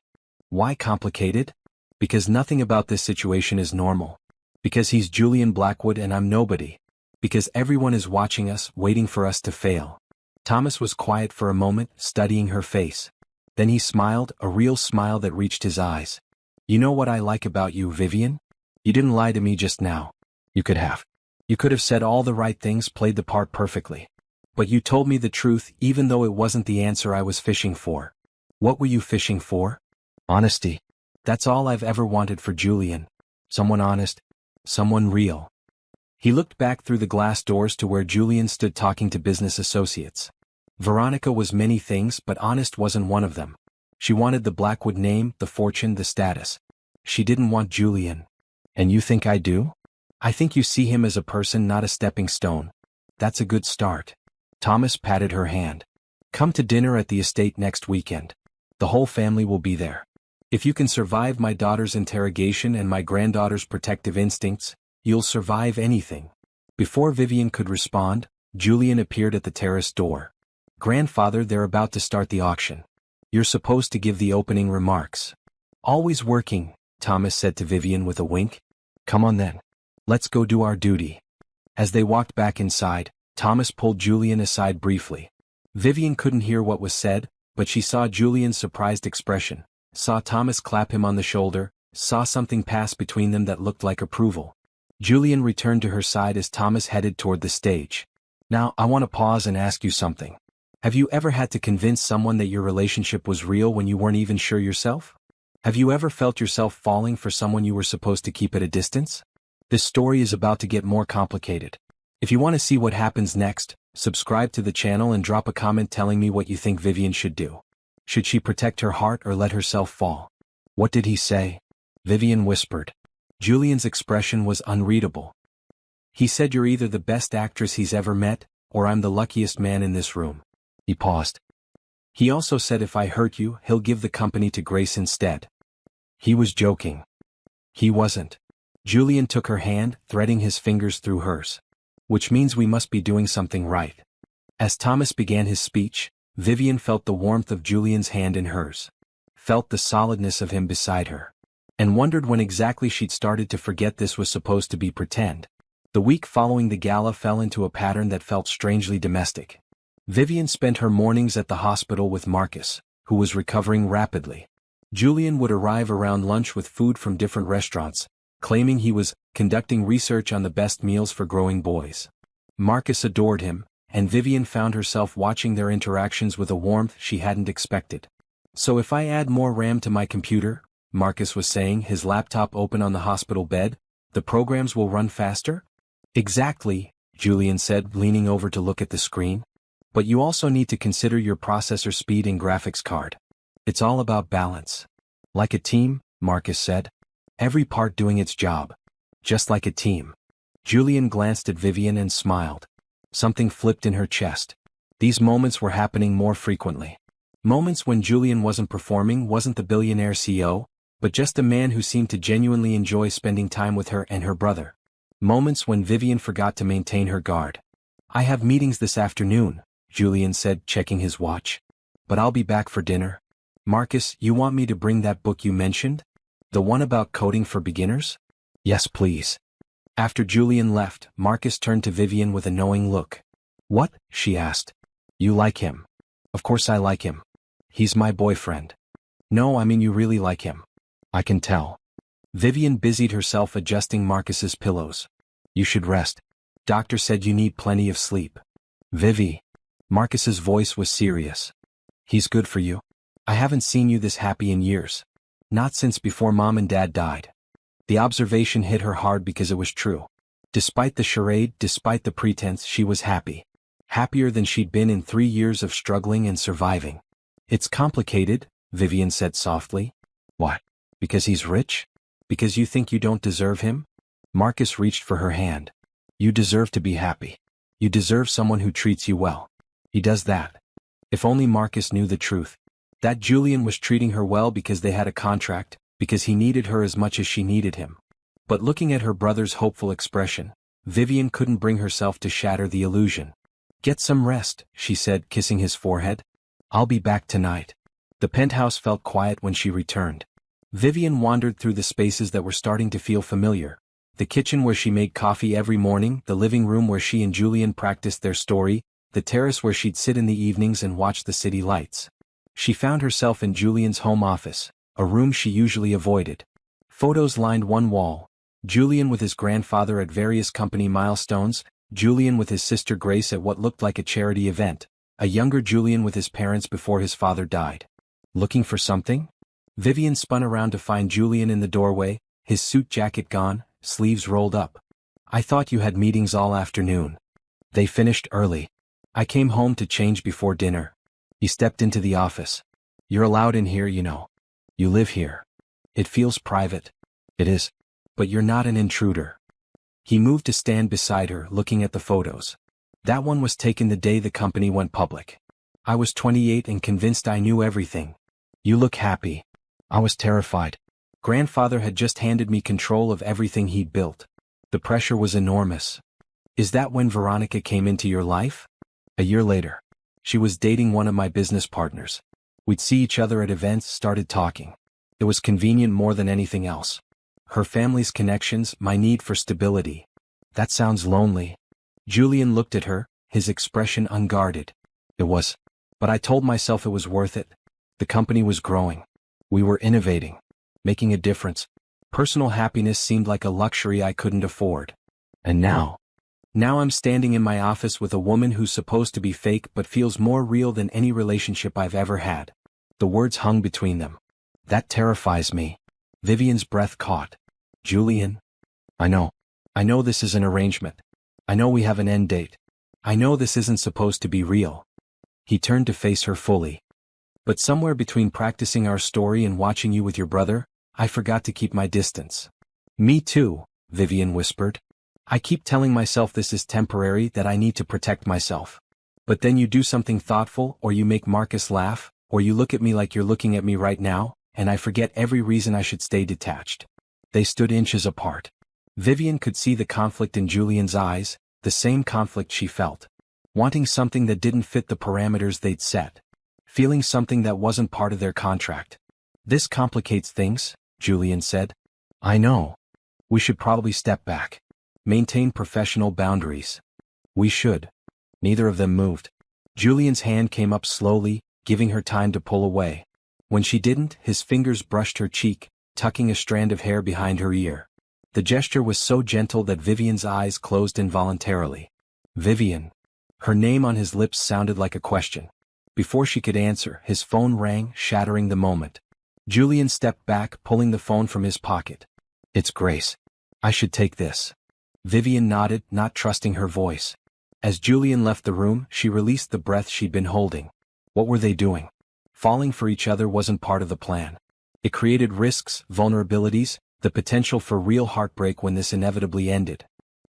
Why complicated? Because nothing about this situation is normal. Because he's Julian Blackwood and I'm nobody. Because everyone is watching us, waiting for us to fail. Thomas was quiet for a moment, studying her face. Then he smiled, a real smile that reached his eyes. You know what I like about you, Vivian? You didn't lie to me just now. You could have. You could have said all the right things, played the part perfectly. But you told me the truth even though it wasn't the answer I was fishing for. What were you fishing for? Honesty. That's all I've ever wanted for Julian. Someone honest. Someone real. He looked back through the glass doors to where Julian stood talking to business associates. Veronica was many things, but honest wasn't one of them. She wanted the Blackwood name, the fortune, the status. She didn't want Julian. And you think I do? I think you see him as a person, not a stepping stone. That's a good start. Thomas patted her hand. Come to dinner at the estate next weekend. The whole family will be there. If you can survive my daughter's interrogation and my granddaughter's protective instincts, you'll survive anything. Before Vivian could respond, Julian appeared at the terrace door. Grandfather, they're about to start the auction. You're supposed to give the opening remarks. Always working, Thomas said to Vivian with a wink. Come on then. Let's go do our duty. As they walked back inside, Thomas pulled Julian aside briefly. Vivian couldn't hear what was said, but she saw Julian's surprised expression, saw Thomas clap him on the shoulder, saw something pass between them that looked like approval. Julian returned to her side as Thomas headed toward the stage. Now, I want to pause and ask you something. Have you ever had to convince someone that your relationship was real when you weren't even sure yourself? Have you ever felt yourself falling for someone you were supposed to keep at a distance? This story is about to get more complicated. If you want to see what happens next, subscribe to the channel and drop a comment telling me what you think Vivian should do. Should she protect her heart or let herself fall? What did he say? Vivian whispered. Julian's expression was unreadable. He said you're either the best actress he's ever met, or I'm the luckiest man in this room. He paused. He also said if I hurt you, he'll give the company to Grace instead. He was joking. He wasn't. Julian took her hand, threading his fingers through hers. Which means we must be doing something right. As Thomas began his speech, Vivian felt the warmth of Julian's hand in hers. Felt the solidness of him beside her. And wondered when exactly she'd started to forget this was supposed to be pretend. The week following the gala fell into a pattern that felt strangely domestic. Vivian spent her mornings at the hospital with Marcus, who was recovering rapidly. Julian would arrive around lunch with food from different restaurants, claiming he was conducting research on the best meals for growing boys. Marcus adored him, and Vivian found herself watching their interactions with a warmth she hadn't expected. So if I add more RAM to my computer, Marcus was saying, his laptop open on the hospital bed, the programs will run faster? Exactly, Julian said, leaning over to look at the screen. But you also need to consider your processor speed and graphics card. It's all about balance. Like a team, Marcus said. Every part doing its job. Just like a team. Julian glanced at Vivian and smiled. Something flipped in her chest. These moments were happening more frequently. Moments when Julian wasn't performing, wasn't the billionaire CEO, but just a man who seemed to genuinely enjoy spending time with her and her brother. Moments when Vivian forgot to maintain her guard. I have meetings this afternoon, Julian said, checking his watch. But I'll be back for dinner. Marcus, you want me to bring that book you mentioned? The one about coding for beginners? Yes, please. After Julian left, Marcus turned to Vivian with a knowing look. What? She asked. You like him? Of course I like him. He's my boyfriend. No, I mean you really like him. I can tell. Vivian busied herself adjusting Marcus's pillows. You should rest. Doctor said you need plenty of sleep. Vivi. Marcus's voice was serious. He's good for you. I haven't seen you this happy in years. Not since before Mom and Dad died. The observation hit her hard because it was true. Despite the charade, despite the pretense, she was happy. Happier than she'd been in 3 years of struggling and surviving. It's complicated, Vivian said softly. What? Because he's rich? Because you think you don't deserve him? Marcus reached for her hand. You deserve to be happy. You deserve someone who treats you well. He does that. If only Marcus knew the truth. That Julian was treating her well because they had a contract, because he needed her as much as she needed him. But looking at her brother's hopeful expression, Vivian couldn't bring herself to shatter the illusion. Get some rest, she said, kissing his forehead. I'll be back tonight. The penthouse felt quiet when she returned. Vivian wandered through the spaces that were starting to feel familiar. The kitchen where she made coffee every morning, the living room where she and Julian practiced their story, the terrace where she'd sit in the evenings and watch the city lights. She found herself in Julian's home office, a room she usually avoided. Photos lined one wall. Julian with his grandfather at various company milestones, Julian with his sister Grace at what looked like a charity event, a younger Julian with his parents before his father died. Looking for something? Vivian spun around to find Julian in the doorway, his suit jacket gone, sleeves rolled up. I thought you had meetings all afternoon. They finished early. I came home to change before dinner. He stepped into the office. You're allowed in here, you know. You live here. It feels private. It is. But you're not an intruder. He moved to stand beside her, looking at the photos. That one was taken the day the company went public. I was 28 and convinced I knew everything. You look happy. I was terrified. Grandfather had just handed me control of everything he'd built. The pressure was enormous. Is that when Veronica came into your life? A year later. She was dating one of my business partners. We'd see each other at events, started talking. It was convenient more than anything else. Her family's connections, my need for stability. That sounds lonely. Julian looked at her, his expression unguarded. It was. But I told myself it was worth it. The company was growing. We were innovating. Making a difference. Personal happiness seemed like a luxury I couldn't afford. And now I'm standing in my office with a woman who's supposed to be fake but feels more real than any relationship I've ever had. The words hung between them. That terrifies me. Vivian's breath caught. Julian? I know this is an arrangement. I know we have an end date. I know this isn't supposed to be real. He turned to face her fully. But somewhere between practicing our story and watching you with your brother, I forgot to keep my distance. Me too, Vivian whispered. I keep telling myself this is temporary, that I need to protect myself. But then you do something thoughtful, or you make Marcus laugh, or you look at me like you're looking at me right now, and I forget every reason I should stay detached. They stood inches apart. Vivian could see the conflict in Julian's eyes, the same conflict she felt. Wanting something that didn't fit the parameters they'd set. Feeling something that wasn't part of their contract. This complicates things, Julian said. I know. We should probably step back. Maintain professional boundaries. We should. Neither of them moved. Julian's hand came up slowly, giving her time to pull away. When she didn't, his fingers brushed her cheek, tucking a strand of hair behind her ear. The gesture was so gentle that Vivian's eyes closed involuntarily. Vivian. Her name on his lips sounded like a question. Before she could answer, his phone rang, shattering the moment. Julian stepped back, pulling the phone from his pocket. It's Grace. I should take this. Vivian nodded, not trusting her voice. As Julian left the room, she released the breath she'd been holding. What were they doing? Falling for each other wasn't part of the plan. It created risks, vulnerabilities, the potential for real heartbreak when this inevitably ended.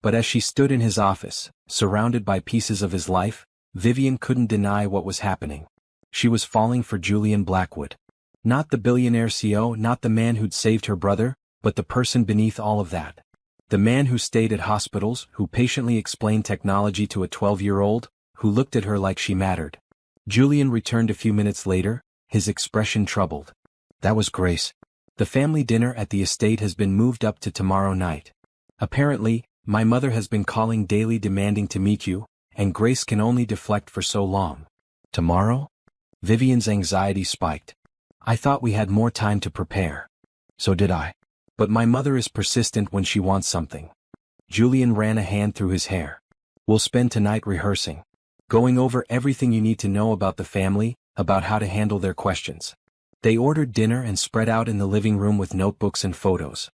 But as she stood in his office, surrounded by pieces of his life, Vivian couldn't deny what was happening. She was falling for Julian Blackwood. Not the billionaire CEO, not the man who'd saved her brother, but the person beneath all of that. The man who stayed at hospitals, who patiently explained technology to a 12-year-old, who looked at her like she mattered. Julian returned a few minutes later, his expression troubled. That was Grace. The family dinner at the estate has been moved up to tomorrow night. Apparently, my mother has been calling daily demanding to meet you, and Grace can only deflect for so long. Tomorrow? Vivian's anxiety spiked. I thought we had more time to prepare. So did I. But my mother is persistent when she wants something. Julian ran a hand through his hair. We'll spend tonight rehearsing. Going over everything you need to know about the family, about how to handle their questions. They ordered dinner and spread out in the living room with notebooks and photos.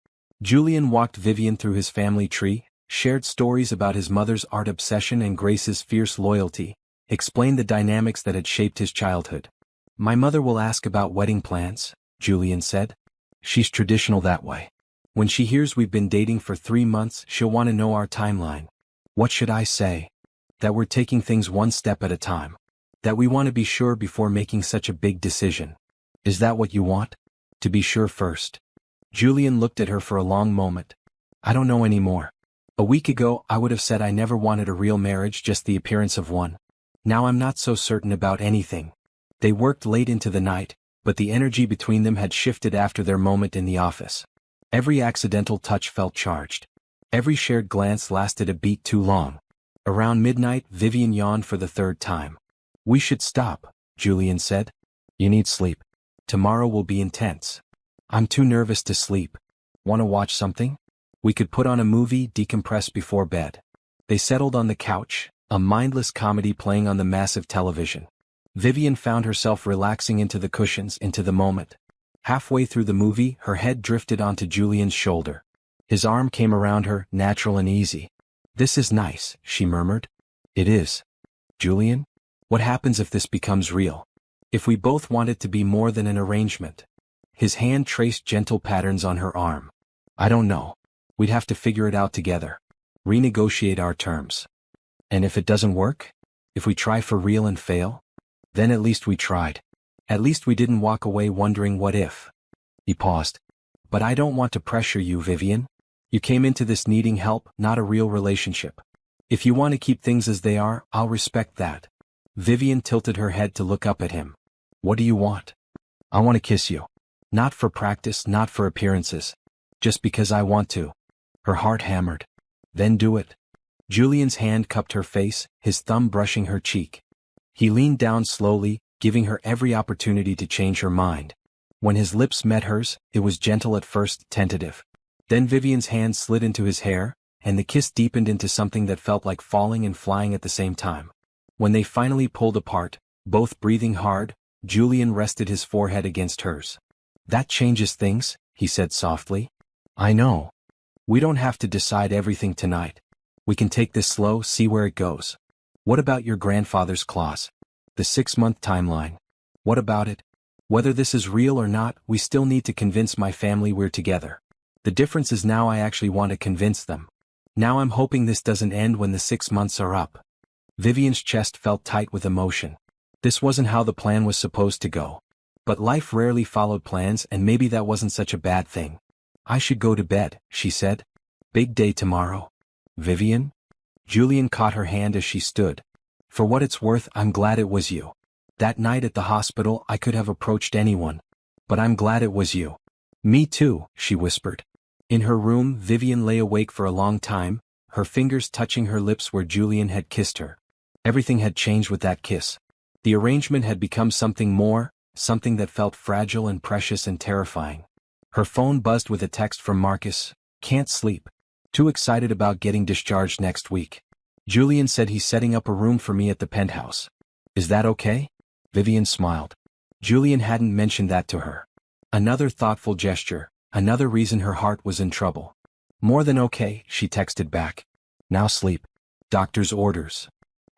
Julian walked Vivian through his family tree, shared stories about his mother's art obsession and Grace's fierce loyalty, explained the dynamics that had shaped his childhood. My mother will ask about wedding plans, Julian said. She's traditional that way. When she hears we've been dating for 3 months, she'll want to know our timeline. What should I say? That we're taking things one step at a time. That we want to be sure before making such a big decision. Is that what you want? To be sure first. Julian looked at her for a long moment. I don't know anymore. A week ago, I would have said I never wanted a real marriage, just the appearance of one. Now I'm not so certain about anything. They worked late into the night, but the energy between them had shifted after their moment in the office. Every accidental touch felt charged. Every shared glance lasted a beat too long. Around midnight, Vivian yawned for the third time. We should stop, Julian said. You need sleep. Tomorrow will be intense. I'm too nervous to sleep. Want to watch something? We could put on a movie, decompress before bed. They settled on the couch, a mindless comedy playing on the massive television. Vivian found herself relaxing into the cushions, into the moment. Halfway through the movie, her head drifted onto Julian's shoulder. His arm came around her, natural and easy. This is nice, she murmured. It is. Julian? What happens if this becomes real? If we both want it to be more than an arrangement? His hand traced gentle patterns on her arm. I don't know. We'd have to figure it out together. Renegotiate our terms. And if it doesn't work? If we try for real and fail? Then at least we tried. At least we didn't walk away wondering what if. He paused. But I don't want to pressure you, Vivian. You came into this needing help, not a real relationship. If you want to keep things as they are, I'll respect that. Vivian tilted her head to look up at him. What do you want? I want to kiss you. Not for practice, not for appearances. Just because I want to. Her heart hammered. Then do it. Julian's hand cupped her face, his thumb brushing her cheek. He leaned down slowly, giving her every opportunity to change her mind. When his lips met hers, it was gentle at first, tentative. Then Vivian's hand slid into his hair, and the kiss deepened into something that felt like falling and flying at the same time. When they finally pulled apart, both breathing hard, Julian rested his forehead against hers. That changes things, he said softly. I know. We don't have to decide everything tonight. We can take this slow, see where it goes. What about your grandfather's clause? The 6-month timeline. What about it? Whether this is real or not, we still need to convince my family we're together. The difference is now I actually want to convince them. Now I'm hoping this doesn't end when the 6 months are up. Vivian's chest felt tight with emotion. This wasn't how the plan was supposed to go. But life rarely followed plans, and maybe that wasn't such a bad thing. I should go to bed, she said. Big day tomorrow. Vivian? Julian caught her hand as she stood. For what it's worth, I'm glad it was you. That night at the hospital, I could have approached anyone. But I'm glad it was you. Me too, she whispered. In her room, Vivian lay awake for a long time, her fingers touching her lips where Julian had kissed her. Everything had changed with that kiss. The arrangement had become something more, something that felt fragile and precious and terrifying. Her phone buzzed with a text from Marcus. Can't sleep. Too excited about getting discharged next week. Julian said he's setting up a room for me at the penthouse. Is that okay? Vivian smiled. Julian hadn't mentioned that to her. Another thoughtful gesture, another reason her heart was in trouble. More than okay, she texted back. Now sleep. Doctor's orders.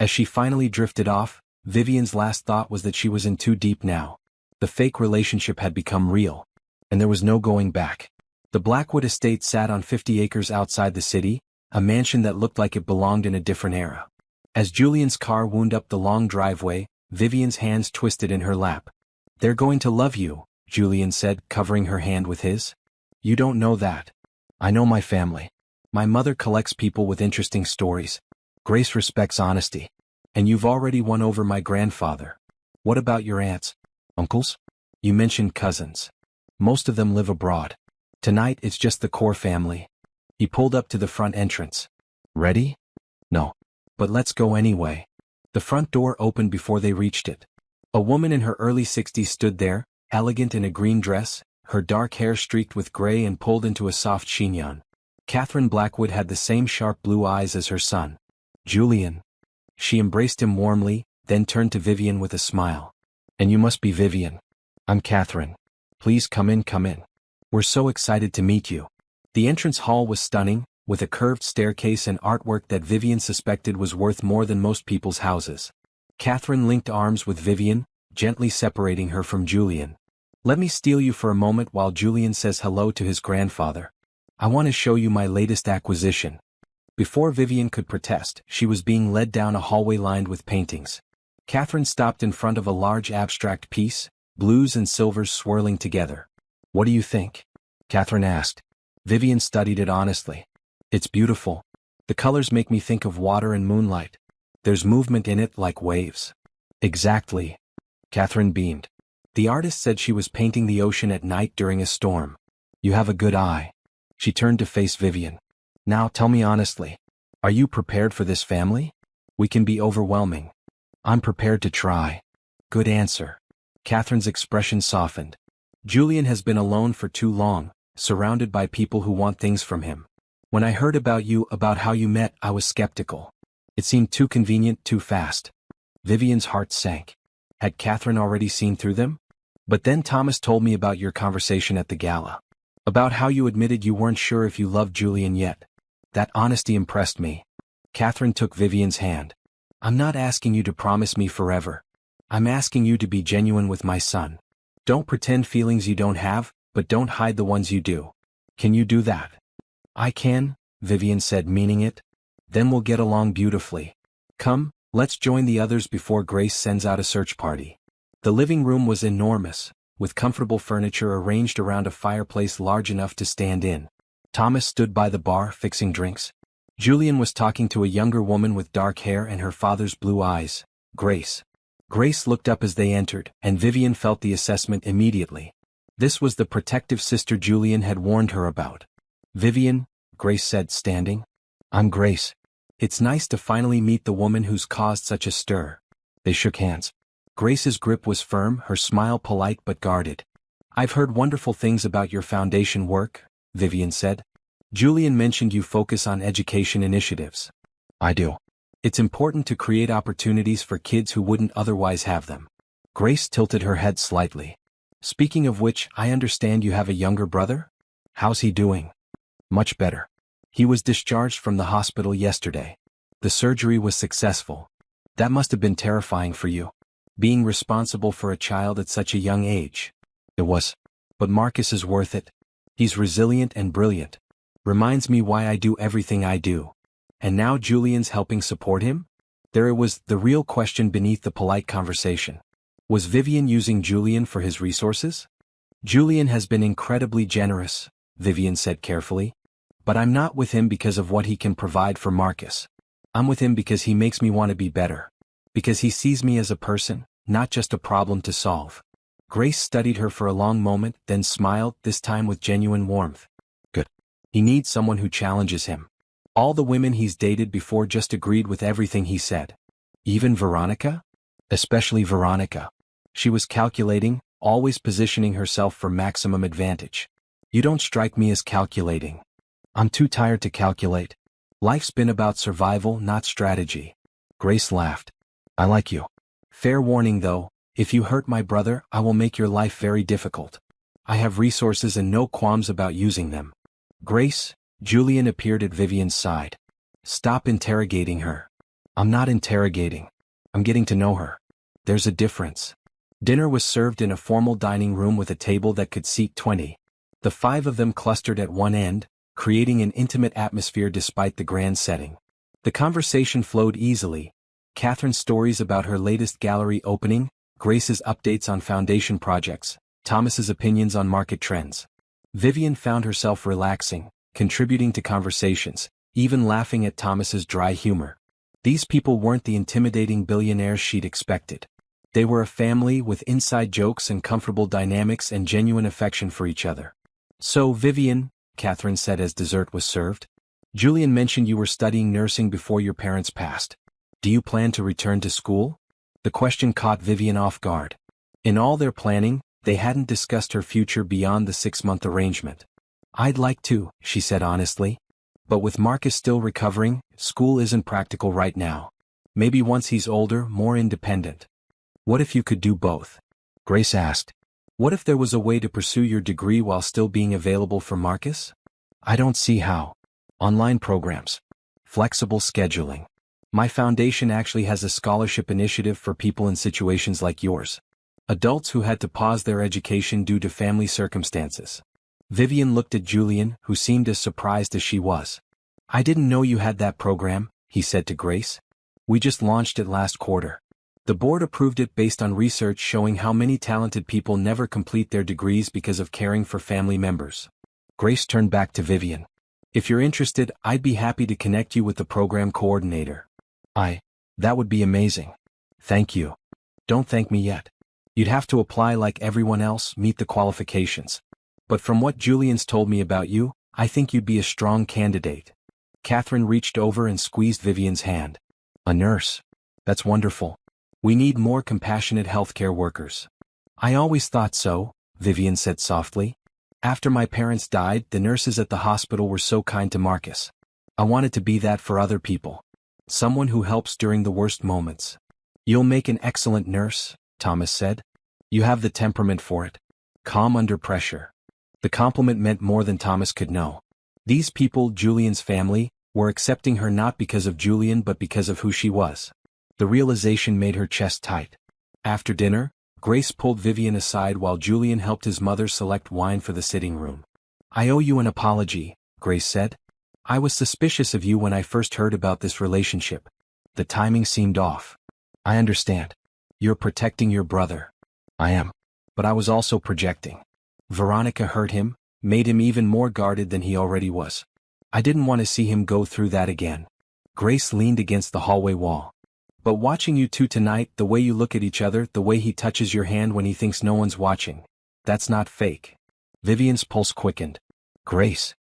As she finally drifted off, Vivian's last thought was that she was in too deep now. The fake relationship had become real. And there was no going back. The Blackwood estate sat on 50 acres outside the city, a mansion that looked like it belonged in a different era. As Julian's car wound up the long driveway, Vivian's hands twisted in her lap. They're going to love you, Julian said, covering her hand with his. You don't know that. I know my family. My mother collects people with interesting stories. Grace respects honesty. And you've already won over my grandfather. What about your aunts? Uncles? You mentioned cousins. Most of them live abroad. Tonight it's just the core family. He pulled up to the front entrance. Ready? No. But let's go anyway. The front door opened before they reached it. A woman in her early 60s stood there, elegant in a green dress, her dark hair streaked with gray and pulled into a soft chignon. Catherine Blackwood had the same sharp blue eyes as her son. Julian. She embraced him warmly, then turned to Vivian with a smile. And you must be Vivian. I'm Catherine. Please come in, come in. We're so excited to meet you. The entrance hall was stunning, with a curved staircase and artwork that Vivian suspected was worth more than most people's houses. Catherine linked arms with Vivian, gently separating her from Julian. Let me steal you for a moment while Julian says hello to his grandfather. I want to show you my latest acquisition. Before Vivian could protest, she was being led down a hallway lined with paintings. Catherine stopped in front of a large abstract piece, blues and silvers swirling together. What do you think? Catherine asked. Vivian studied it honestly. It's beautiful. The colors make me think of water and moonlight. There's movement in it like waves. Exactly. Catherine beamed. The artist said she was painting the ocean at night during a storm. You have a good eye. She turned to face Vivian. Now tell me honestly. Are you prepared for this family? We can be overwhelming. I'm prepared to try. Good answer. Catherine's expression softened. Julian has been alone for too long, surrounded by people who want things from him. When I heard about how you met, I was skeptical. It seemed too convenient, too fast. Vivian's heart sank. Had Catherine already seen through them? But then Thomas told me about your conversation at the gala. About how you admitted you weren't sure if you loved Julian yet. That honesty impressed me. Catherine took Vivian's hand. I'm not asking you to promise me forever. I'm asking you to be genuine with my son. Don't pretend feelings you don't have, but don't hide the ones you do. Can you do that? I can, Vivian said, meaning it. Then we'll get along beautifully. Come, let's join the others before Grace sends out a search party. The living room was enormous, with comfortable furniture arranged around a fireplace large enough to stand in. Thomas stood by the bar, fixing drinks. Julian was talking to a younger woman with dark hair and her father's blue eyes, Grace. Grace looked up as they entered, and Vivian felt the assessment immediately. This was the protective sister Julian had warned her about. Vivian, Grace said, standing. I'm Grace. It's nice to finally meet the woman who's caused such a stir. They shook hands. Grace's grip was firm, her smile polite but guarded. I've heard wonderful things about your foundation work, Vivian said. Julian mentioned you focus on education initiatives. I do. It's important to create opportunities for kids who wouldn't otherwise have them. Grace tilted her head slightly. Speaking of which, I understand you have a younger brother? How's he doing? Much better. He was discharged from the hospital yesterday. The surgery was successful. That must have been terrifying for you. Being responsible for a child at such a young age. It was. But Marcus is worth it. He's resilient and brilliant. Reminds me why I do everything I do. And now Julian's helping support him? There it was, the real question beneath the polite conversation. Was Vivian using Julian for his resources? Julian has been incredibly generous, Vivian said carefully. But I'm not with him because of what he can provide for Marcus. I'm with him because he makes me want to be better. Because he sees me as a person, not just a problem to solve. Grace studied her for a long moment, then smiled, this time with genuine warmth. Good. He needs someone who challenges him. All the women he's dated before just agreed with everything he said. Even Veronica? Especially Veronica. She was calculating, always positioning herself for maximum advantage. You don't strike me as calculating. I'm too tired to calculate. Life's been about survival, not strategy. Grace laughed. I like you. Fair warning though, if you hurt my brother, I will make your life very difficult. I have resources and no qualms about using them. Grace, Julian appeared at Vivian's side. Stop interrogating her. I'm not interrogating. I'm getting to know her. There's a difference. Dinner was served in a formal dining room with a table that could seat 20. The 5 of them clustered at one end, creating an intimate atmosphere despite the grand setting. The conversation flowed easily. Catherine's stories about her latest gallery opening, Grace's updates on foundation projects, Thomas's opinions on market trends. Vivian found herself relaxing, contributing to conversations, even laughing at Thomas's dry humor. These people weren't the intimidating billionaires she'd expected. They were a family with inside jokes and comfortable dynamics and genuine affection for each other. So Vivian, Catherine said as dessert was served, Julian mentioned you were studying nursing before your parents passed. Do you plan to return to school? The question caught Vivian off guard. In all their planning, they hadn't discussed her future beyond the 6-month arrangement. I'd like to, she said honestly. But with Marcus still recovering, school isn't practical right now. Maybe once he's older, more independent. What if you could do both? Grace asked. What if there was a way to pursue your degree while still being available for Marcus? I don't see how. Online programs. Flexible scheduling. My foundation actually has a scholarship initiative for people in situations like yours. Adults who had to pause their education due to family circumstances. Vivian looked at Julian, who seemed as surprised as she was. I didn't know you had that program, he said to Grace. We just launched it last quarter. The board approved it based on research showing how many talented people never complete their degrees because of caring for family members. Grace turned back to Vivian. If you're interested, I'd be happy to connect you with the program coordinator. That would be amazing. Thank you. Don't thank me yet. You'd have to apply like everyone else, meet the qualifications. But from what Julian's told me about you, I think you'd be a strong candidate. Catherine reached over and squeezed Vivian's hand. A nurse. That's wonderful. We need more compassionate healthcare workers. I always thought so, Vivian said softly. After my parents died, the nurses at the hospital were so kind to Marcus. I wanted to be that for other people. Someone who helps during the worst moments. You'll make an excellent nurse, Thomas said. You have the temperament for it. Calm under pressure. The compliment meant more than Thomas could know. These people, Julian's family, were accepting her not because of Julian but because of who she was. The realization made her chest tight. After dinner, Grace pulled Vivian aside while Julian helped his mother select wine for the sitting room. I owe you an apology, Grace said. I was suspicious of you when I first heard about this relationship. The timing seemed off. I understand. You're protecting your brother. I am. But I was also projecting. Veronica hurt him, made him even more guarded than he already was. I didn't want to see him go through that again. Grace leaned against the hallway wall. But watching you two tonight, the way you look at each other, the way he touches your hand when he thinks no one's watching, that's not fake. Vivian's pulse quickened. Grace.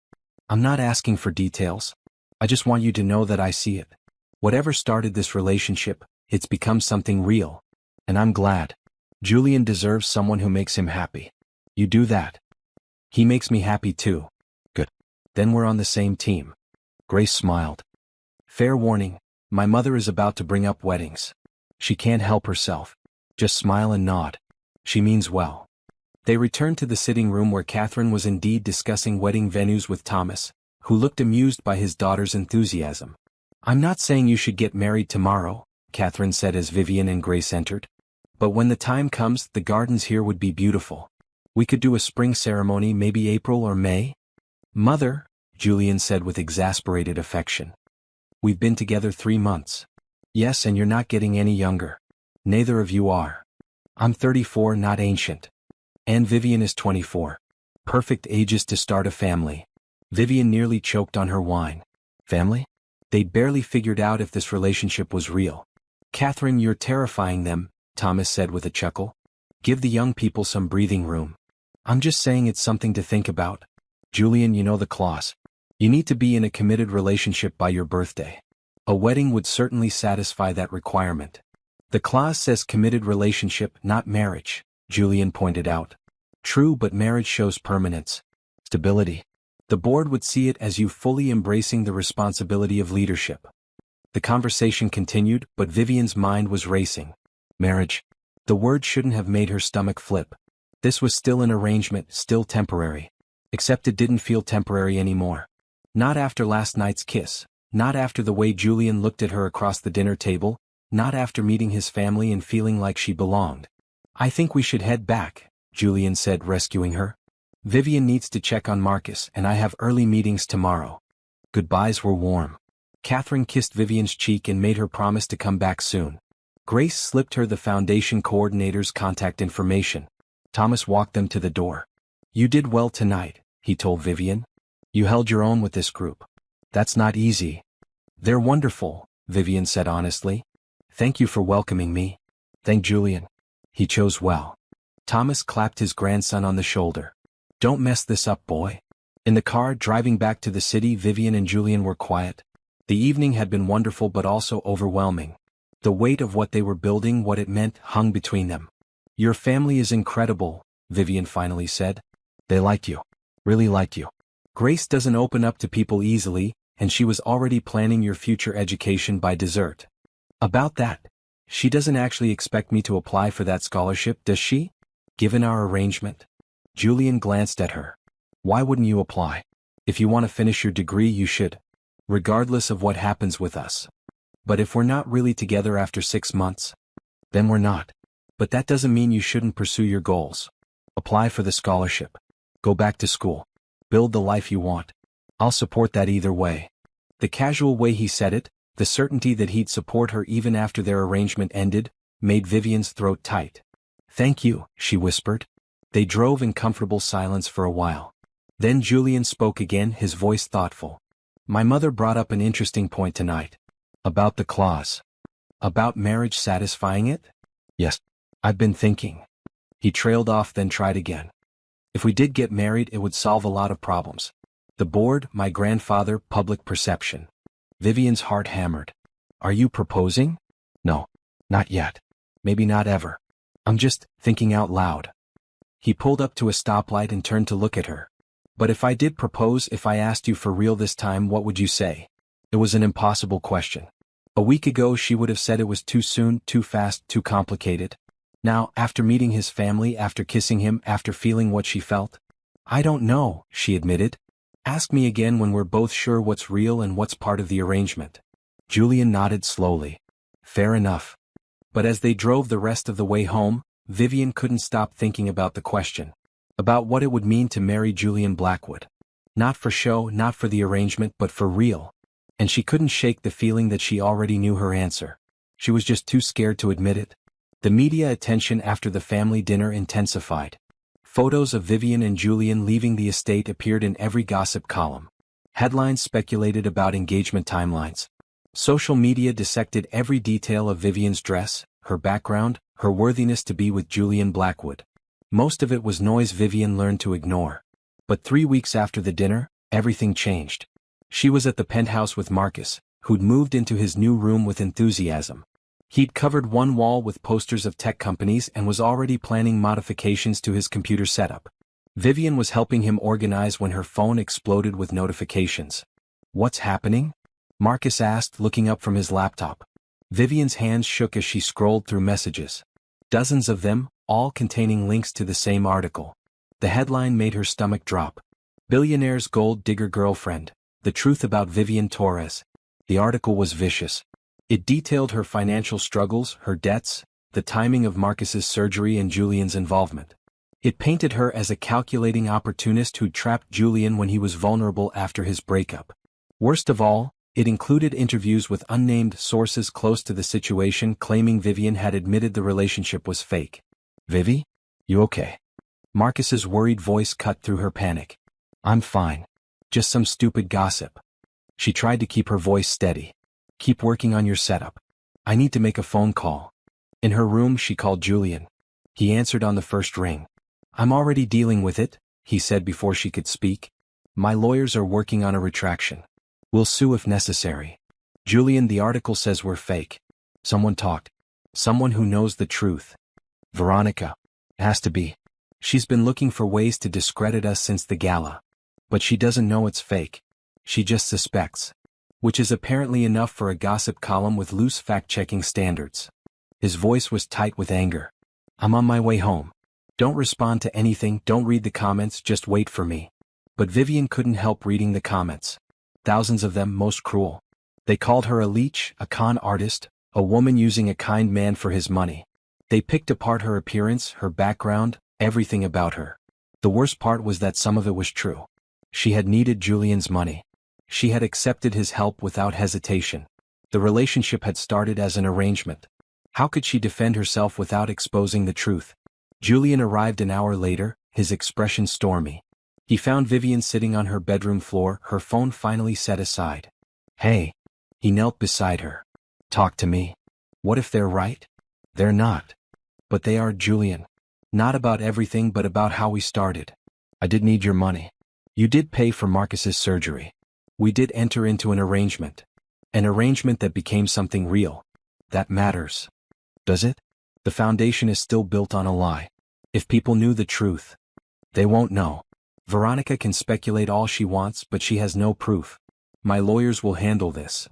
I'm not asking for details. I just want you to know that I see it. Whatever started this relationship, it's become something real. And I'm glad. Julian deserves someone who makes him happy. You do that. He makes me happy too. Good. Then we're on the same team. Grace smiled. Fair warning, my mother is about to bring up weddings. She can't help herself. Just smile and nod. She means well. They returned to the sitting room where Catherine was indeed discussing wedding venues with Thomas, who looked amused by his daughter's enthusiasm. I'm not saying you should get married tomorrow, Catherine said as Vivian and Grace entered. But when the time comes, the gardens here would be beautiful. We could do a spring ceremony, maybe April or May. Mother, Julian said with exasperated affection. We've been together 3 months. Yes, and you're not getting any younger. Neither of you are. I'm 34, not ancient. And Vivian is 24. Perfect ages to start a family. Vivian nearly choked on her wine. Family? They'd barely figured out if this relationship was real. Catherine, you're terrifying them, Thomas said with a chuckle. Give the young people some breathing room. I'm just saying it's something to think about. Julian, you know the clause. You need to be in a committed relationship by your birthday. A wedding would certainly satisfy that requirement. The clause says committed relationship, not marriage, Julian pointed out. True, but marriage shows permanence. Stability. The board would see it as you fully embracing the responsibility of leadership. The conversation continued, but Vivian's mind was racing. Marriage. The word shouldn't have made her stomach flip. This was still an arrangement, still temporary. Except it didn't feel temporary anymore. Not after last night's kiss, not after the way Julian looked at her across the dinner table, not after meeting his family and feeling like she belonged. I think we should head back, Julian said, rescuing her. Vivian needs to check on Marcus, and I have early meetings tomorrow. Goodbyes were warm. Catherine kissed Vivian's cheek and made her promise to come back soon. Grace slipped her the foundation coordinator's contact information. Thomas walked them to the door. You did well tonight, he told Vivian. You held your own with this group. That's not easy. They're wonderful, Vivian said honestly. Thank you for welcoming me. Thank Julian. He chose well. Thomas clapped his grandson on the shoulder. Don't mess this up, boy. In the car driving back to the city, Vivian and Julian were quiet. The evening had been wonderful but also overwhelming. The weight of what they were building, what it meant, hung between them. Your family is incredible, Vivian finally said. They liked you. Really liked you. Grace doesn't open up to people easily, and she was already planning your future education by dessert. About that, she doesn't actually expect me to apply for that scholarship, does she? Given our arrangement? Julian glanced at her. Why wouldn't you apply? If you want to finish your degree, you should. Regardless of what happens with us. But if we're not really together after 6 months, then we're not. But that doesn't mean you shouldn't pursue your goals. Apply for the scholarship. Go back to school. Build the life you want. I'll support that either way. The casual way he said it, the certainty that he'd support her even after their arrangement ended, made Vivian's throat tight. Thank you, she whispered. They drove in comfortable silence for a while. Then Julian spoke again, his voice thoughtful. My mother brought up an interesting point tonight. About the clause. About marriage satisfying it? Yes. I've been thinking. He trailed off, then tried again. If we did get married, it would solve a lot of problems. The board, my grandfather, public perception. Vivian's heart hammered. Are you proposing? No. Not yet. Maybe not ever. I'm just thinking out loud. He pulled up to a stoplight and turned to look at her. But if I did propose, if I asked you for real this time, what would you say? It was an impossible question. A week ago she would have said it was too soon, too fast, too complicated. Now, after meeting his family, after kissing him, after feeling what she felt? I don't know, she admitted. Ask me again when we're both sure what's real and what's part of the arrangement. Julian nodded slowly. Fair enough. But as they drove the rest of the way home, Vivian couldn't stop thinking about the question. About what it would mean to marry Julian Blackwood. Not for show, not for the arrangement, but for real. And she couldn't shake the feeling that she already knew her answer. She was just too scared to admit it. The media attention after the family dinner intensified. Photos of Vivian and Julian leaving the estate appeared in every gossip column. Headlines speculated about engagement timelines. Social media dissected every detail of Vivian's dress, her background, her worthiness to be with Julian Blackwood. Most of it was noise Vivian learned to ignore. But 3 weeks after the dinner, everything changed. She was at the penthouse with Marcus, who'd moved into his new room with enthusiasm. He'd covered one wall with posters of tech companies and was already planning modifications to his computer setup. Vivian was helping him organize when her phone exploded with notifications. What's happening? Marcus asked, looking up from his laptop. Vivian's hands shook as she scrolled through messages. Dozens of them, all containing links to the same article. The headline made her stomach drop. Billionaire's gold digger girlfriend. The truth about Vivian Torres. The article was vicious. It detailed her financial struggles, her debts, the timing of Marcus's surgery and Julian's involvement. It painted her as a calculating opportunist who trapped Julian when he was vulnerable after his breakup. Worst of all, it included interviews with unnamed sources close to the situation claiming Vivian had admitted the relationship was fake. Vivi? You okay? Marcus's worried voice cut through her panic. I'm fine. Just some stupid gossip. She tried to keep her voice steady. Keep working on your setup. I need to make a phone call. In her room she called Julian. He answered on the first ring. I'm already dealing with it, he said before she could speak. My lawyers are working on a retraction. We'll sue if necessary. Julian, the article says we're fake. Someone talked. Someone who knows the truth. Veronica. Has to be. She's been looking for ways to discredit us since the gala. But she doesn't know it's fake. She just suspects. Which is apparently enough for a gossip column with loose fact-checking standards. His voice was tight with anger. I'm on my way home. Don't respond to anything, don't read the comments, just wait for me. But Vivian couldn't help reading the comments. Thousands of them, most cruel. They called her a leech, a con artist, a woman using a kind man for his money. They picked apart her appearance, her background, everything about her. The worst part was that some of it was true. She had needed Julian's money. She had accepted his help without hesitation. The relationship had started as an arrangement. How could she defend herself without exposing the truth? Julian arrived an hour later, his expression stormy. He found Vivian sitting on her bedroom floor, her phone finally set aside. Hey. He knelt beside her. Talk to me. What if they're right? They're not. But they are, Julian. Not about everything but about how we started. I did need your money. You did pay for Marcus's surgery. We did enter into an arrangement. An arrangement that became something real. That matters. Does it? The foundation is still built on a lie. If people knew the truth, they won't know. Veronica can speculate all she wants, but she has no proof. My lawyers will handle this.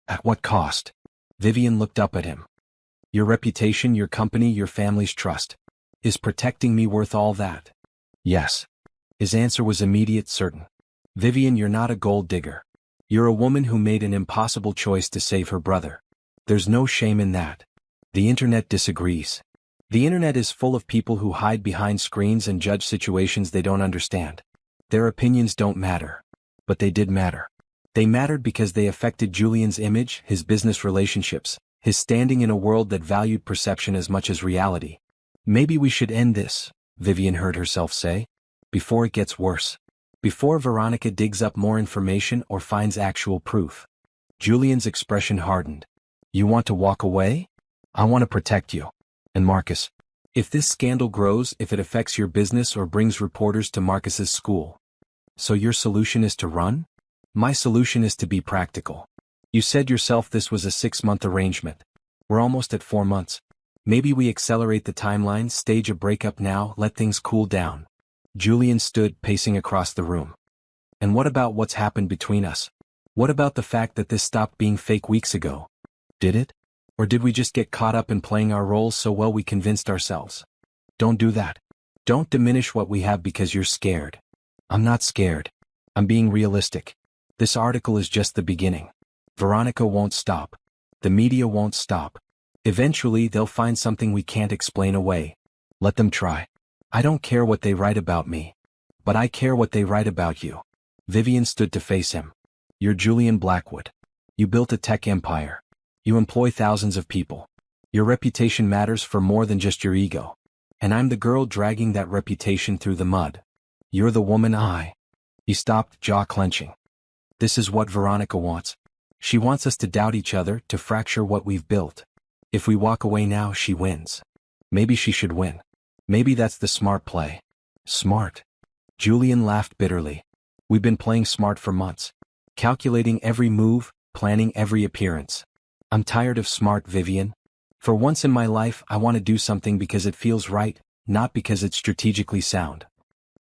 At what cost? Vivian looked up at him. Your reputation, your company, your family's trust. Is protecting me worth all that? Yes. His answer was immediate, certain. Vivian, you're not a gold digger. You're a woman who made an impossible choice to save her brother. There's no shame in that. The internet disagrees. The internet is full of people who hide behind screens and judge situations they don't understand. Their opinions don't matter. But they did matter. They mattered because they affected Julian's image, his business relationships, his standing in a world that valued perception as much as reality. Maybe we should end this, Vivian heard herself say. Before it gets worse. Before Veronica digs up more information or finds actual proof. Julian's expression hardened. You want to walk away? I want to protect you. And Marcus, if this scandal grows, if it affects your business or brings reporters to Marcus's school. So your solution is to run? My solution is to be practical. You said yourself this was a 6-month arrangement. We're almost at 4 months. Maybe we accelerate the timeline, stage a breakup now, let things cool down. Julian stood, pacing across the room. And what about what's happened between us? What about the fact that this stopped being fake weeks ago? Did it? Or did we just get caught up in playing our roles so well we convinced ourselves? Don't do that. Don't diminish what we have because you're scared. I'm not scared. I'm being realistic. This article is just the beginning. Veronica won't stop. The media won't stop. Eventually they'll find something we can't explain away. Let them try. I don't care what they write about me. But I care what they write about you. Vivian stood to face him. You're Julian Blackwood. You built a tech empire. You employ thousands of people. Your reputation matters for more than just your ego. And I'm the girl dragging that reputation through the mud. You're the woman I. He stopped, jaw clenching. This is what Veronica wants. She wants us to doubt each other, to fracture what we've built. If we walk away now, she wins. Maybe she should win. Maybe that's the smart play. Smart. Julian laughed bitterly. We've been playing smart for months. Calculating every move, planning every appearance. I'm tired of smart, Vivian. For once in my life, I want to do something because it feels right, not because it's strategically sound.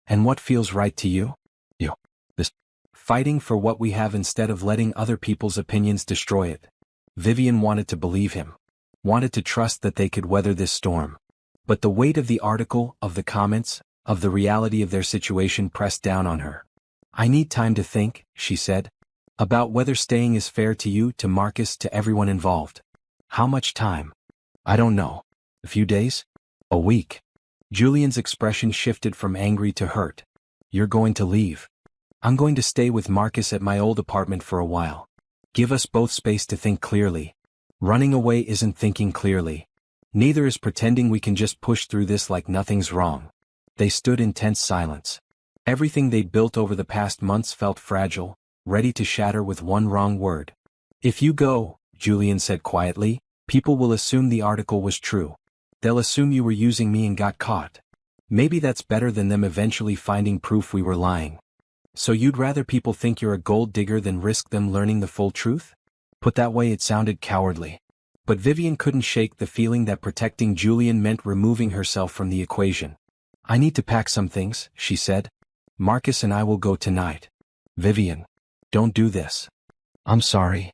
And what feels right to you? You. This. Fighting for what we have instead of letting other people's opinions destroy it. Vivian wanted to believe him. Wanted to trust that they could weather this storm. But the weight of the article, of the comments, of the reality of their situation pressed down on her. I need time to think, she said. About whether staying is fair to you, to Marcus, to everyone involved. How much time? I don't know. A few days? A week? Julian's expression shifted from angry to hurt. You're going to leave. I'm going to stay with Marcus at my old apartment for a while. Give us both space to think clearly. Running away isn't thinking clearly. Neither is pretending we can just push through this like nothing's wrong. They stood in tense silence. Everything they'd built over the past months felt fragile, ready to shatter with one wrong word. If you go, Julian said quietly, people will assume the article was true. They'll assume you were using me and got caught. Maybe that's better than them eventually finding proof we were lying. So you'd rather people think you're a gold digger than risk them learning the full truth? Put that way it sounded cowardly. But Vivian couldn't shake the feeling that protecting Julian meant removing herself from the equation. I need to pack some things, she said. Marcus and I will go tonight. Vivian. Don't do this. I'm sorry.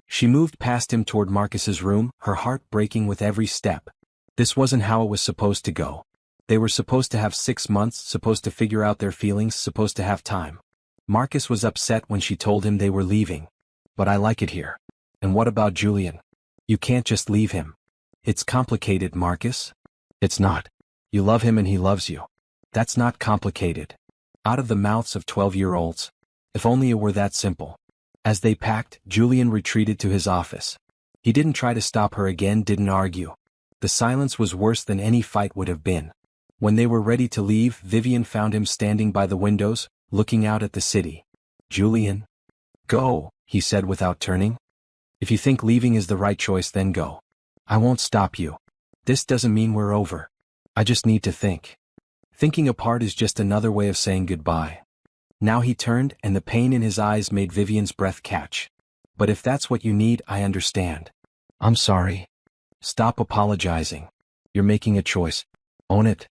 She moved past him toward Marcus's room, her heart breaking with every step. This wasn't how it was supposed to go. They were supposed to have 6 months, supposed to figure out their feelings, supposed to have time. Marcus was upset when she told him they were leaving. But I like it here. And what about Julian? You can't just leave him. It's complicated, Marcus. It's not. You love him and he loves you. That's not complicated. Out of the mouths of 12-year-olds. If only it were that simple. As they packed, Julian retreated to his office. He didn't try to stop her again, didn't argue. The silence was worse than any fight would have been. When they were ready to leave, Vivian found him standing by the windows, looking out at the city. Julian. Go, he said without turning. If you think leaving is the right choice, then go. I won't stop you. This doesn't mean we're over. I just need to think. Thinking apart is just another way of saying goodbye. Now he turned, and the pain in his eyes made Vivian's breath catch. But if that's what you need, I understand. I'm sorry. Stop apologizing. You're making a choice. Own it.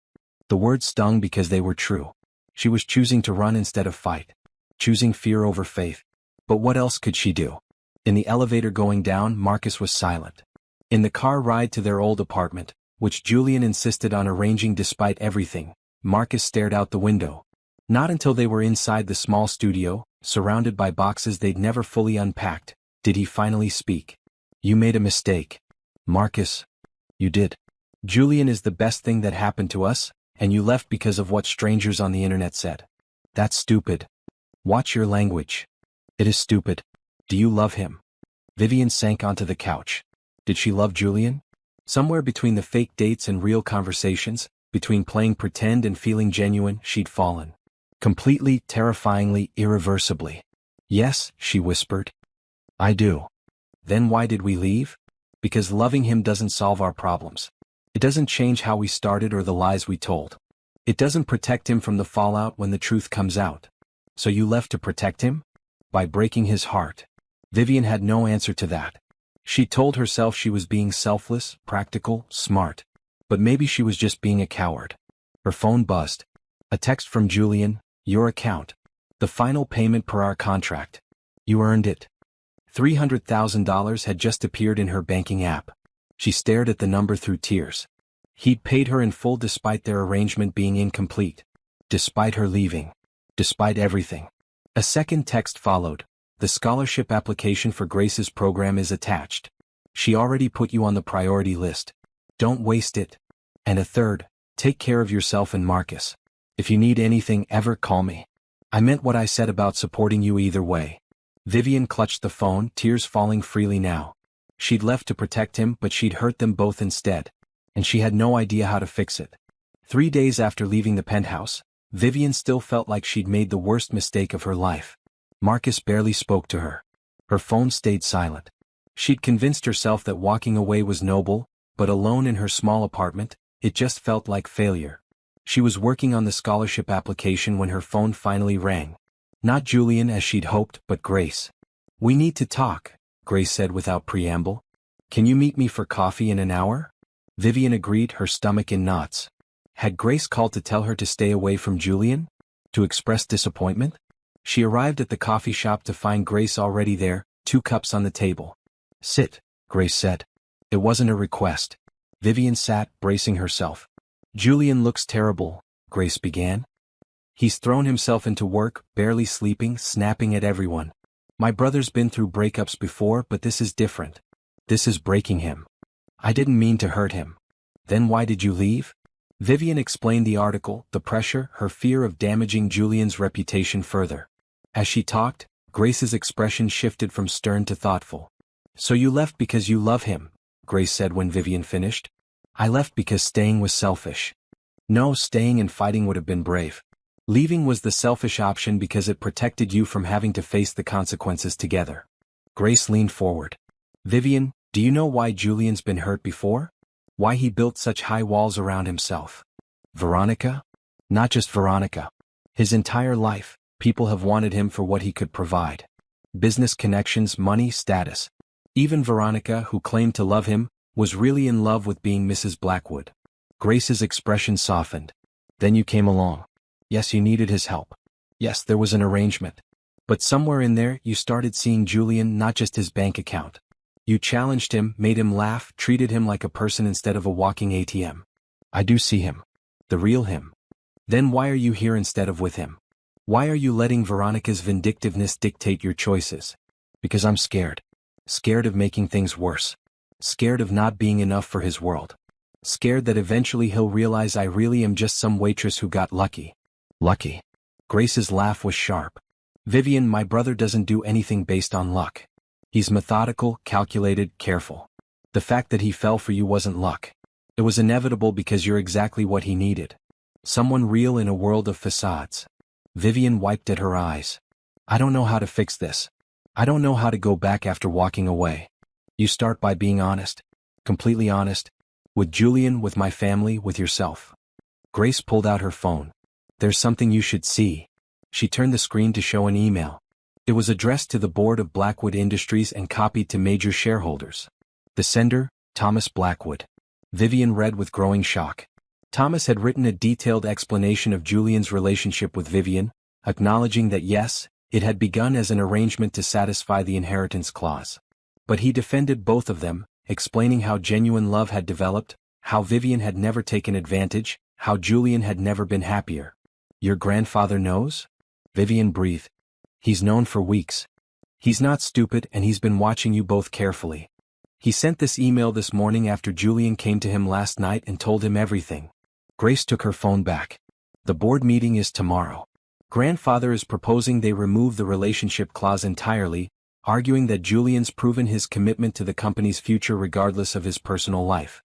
The words stung because they were true. She was choosing to run instead of fight. Choosing fear over faith. But what else could she do? In the elevator going down, Marcus was silent. In the car ride to their old apartment, which Julian insisted on arranging despite everything, Marcus stared out the window. Not until they were inside the small studio, surrounded by boxes they'd never fully unpacked, did he finally speak. You made a mistake. Marcus. You did. Julian is the best thing that happened to us, and you left because of what strangers on the internet said. That's stupid. Watch your language. It is stupid. Do you love him? Vivian sank onto the couch. Did she love Julian? Somewhere between the fake dates and real conversations, between playing pretend and feeling genuine, she'd fallen. Completely, terrifyingly, irreversibly. Yes, she whispered. I do. Then why did we leave? Because loving him doesn't solve our problems. It doesn't change how we started or the lies we told. It doesn't protect him from the fallout when the truth comes out. So you left to protect him? By breaking his heart. Vivian had no answer to that. She told herself she was being selfless, practical, smart. But maybe she was just being a coward. Her phone buzzed. A text from Julian, your account. The final payment per our contract. You earned it. $300,000 had just appeared in her banking app. She stared at the number through tears. He'd paid her in full despite their arrangement being incomplete. Despite her leaving. Despite everything. A second text followed. The scholarship application for Grace's program is attached. She already put you on the priority list. Don't waste it. And a third, take care of yourself and Marcus. If you need anything ever call me. I meant what I said about supporting you either way. Vivian clutched the phone, tears falling freely now. She'd left to protect him but she'd hurt them both instead. And she had no idea how to fix it. 3 days after leaving the penthouse, Vivian still felt like she'd made the worst mistake of her life. Marcus barely spoke to her. Her phone stayed silent. She'd convinced herself that walking away was noble, but alone in her small apartment, it just felt like failure. She was working on the scholarship application when her phone finally rang. Not Julian as she'd hoped, but Grace. We need to talk, Grace said without preamble. Can you meet me for coffee in an hour? Vivian agreed, her stomach in knots. Had Grace called to tell her to stay away from Julian? To express disappointment? She arrived at the coffee shop to find Grace already there, 2 cups on the table. Sit, Grace said. It wasn't a request. Vivian sat, bracing herself. Julian looks terrible, Grace began. He's thrown himself into work, barely sleeping, snapping at everyone. My brother's been through breakups before, but this is different. This is breaking him. I didn't mean to hurt him. Then why did you leave? Vivian explained the article, the pressure, her fear of damaging Julian's reputation further. As she talked, Grace's expression shifted from stern to thoughtful. So you left because you love him, Grace said when Vivian finished. I left because staying was selfish. No, staying and fighting would have been brave. Leaving was the selfish option because it protected you from having to face the consequences together. Grace leaned forward. Vivian, do you know why Julian's been hurt before? Why he built such high walls around himself? Veronica? Not just Veronica. His entire life, people have wanted him for what he could provide. Business connections, money, status. Even Veronica, who claimed to love him, was really in love with being Mrs. Blackwood. Grace's expression softened. Then you came along. Yes, you needed his help. Yes, there was an arrangement. But somewhere in there, you started seeing Julian, not just his bank account. You challenged him, made him laugh, treated him like a person instead of a walking ATM. I do see him. The real him. Then why are you here instead of with him? Why are you letting Veronica's vindictiveness dictate your choices? Because I'm scared. Scared of making things worse. Scared of not being enough for his world. Scared that eventually he'll realize I really am just some waitress who got lucky. Lucky. Grace's laugh was sharp. Vivian, my brother doesn't do anything based on luck. He's methodical, calculated, careful. The fact that he fell for you wasn't luck. It was inevitable because you're exactly what he needed. Someone real in a world of facades. Vivian wiped at her eyes. I don't know how to fix this. I don't know how to go back after walking away. You start by being honest. Completely honest. With Julian, with my family, with yourself. Grace pulled out her phone. There's something you should see. She turned the screen to show an email. It was addressed to the board of Blackwood Industries and copied to major shareholders. The sender, Thomas Blackwood. Vivian read with growing shock. Thomas had written a detailed explanation of Julian's relationship with Vivian, acknowledging that yes, it had begun as an arrangement to satisfy the inheritance clause. But he defended both of them, explaining how genuine love had developed, how Vivian had never taken advantage, how Julian had never been happier. Your grandfather knows? Vivian breathed. He's known for weeks. He's not stupid and he's been watching you both carefully. He sent this email this morning after Julian came to him last night and told him everything. Grace took her phone back. The board meeting is tomorrow. Grandfather is proposing they remove the relationship clause entirely, arguing that Julian's proven his commitment to the company's future regardless of his personal life.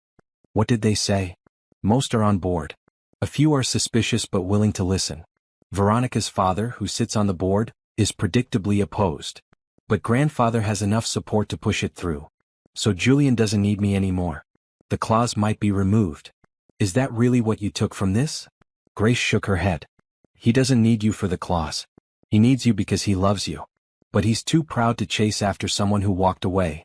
What did they say? Most are on board. A few are suspicious but willing to listen. Veronica's father, who sits on the board, is predictably opposed. But grandfather has enough support to push it through. So Julian doesn't need me anymore. The clause might be removed. Is that really what you took from this? Grace shook her head. He doesn't need you for the clause. He needs you because he loves you. But he's too proud to chase after someone who walked away.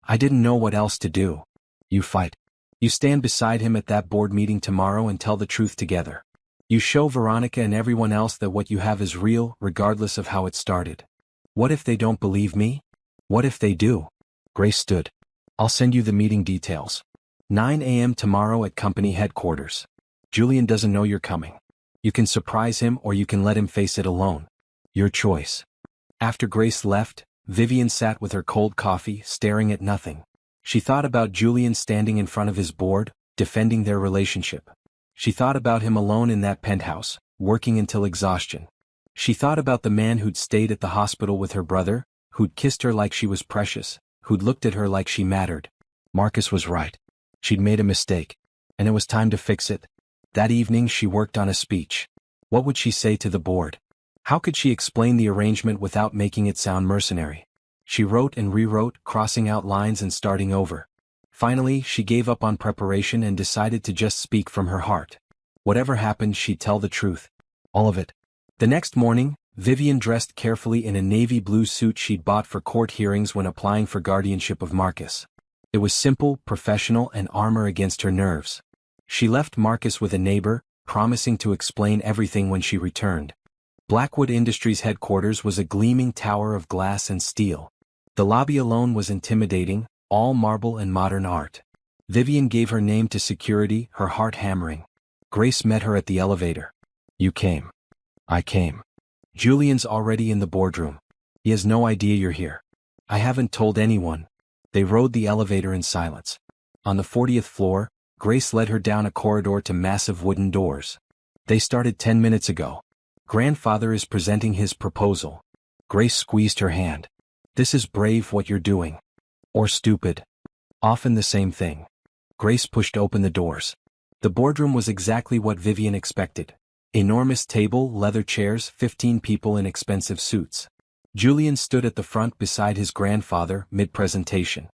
I didn't know what else to do. You fight. You stand beside him at that board meeting tomorrow and tell the truth together. You show Veronica and everyone else that what you have is real, regardless of how it started. What if they don't believe me? What if they do? Grace stood. I'll send you the meeting details. 9 a.m. tomorrow at company headquarters. Julian doesn't know you're coming. You can surprise him or you can let him face it alone. Your choice. After Grace left, Vivian sat with her cold coffee, staring at nothing. She thought about Julian standing in front of his board, defending their relationship. She thought about him alone in that penthouse, working until exhaustion. She thought about the man who'd stayed at the hospital with her brother, who'd kissed her like she was precious, who'd looked at her like she mattered. Marcus was right. She'd made a mistake, and it was time to fix it. That evening she worked on a speech. What would she say to the board? How could she explain the arrangement without making it sound mercenary? She wrote and rewrote, crossing out lines and starting over. Finally, she gave up on preparation and decided to just speak from her heart. Whatever happened, she'd tell the truth. All of it. The next morning, Vivian dressed carefully in a navy blue suit she'd bought for court hearings when applying for guardianship of Marcus. It was simple, professional, and armor against her nerves. She left Marcus with a neighbor, promising to explain everything when she returned. Blackwood Industries headquarters was a gleaming tower of glass and steel. The lobby alone was intimidating, all marble and modern art. Vivian gave her name to security, her heart hammering. Grace met her at the elevator. You came. I came. Julian's already in the boardroom. He has no idea you're here. I haven't told anyone. They rode the elevator in silence. On the 40th floor, Grace led her down a corridor to massive wooden doors. They started 10 minutes ago. Grandfather is presenting his proposal. Grace squeezed her hand. This is brave what you're doing. Or stupid. Often the same thing. Grace pushed open the doors. The boardroom was exactly what Vivian expected. Enormous table, leather chairs, 15 people in expensive suits. Julian stood at the front beside his grandfather, mid-presentation.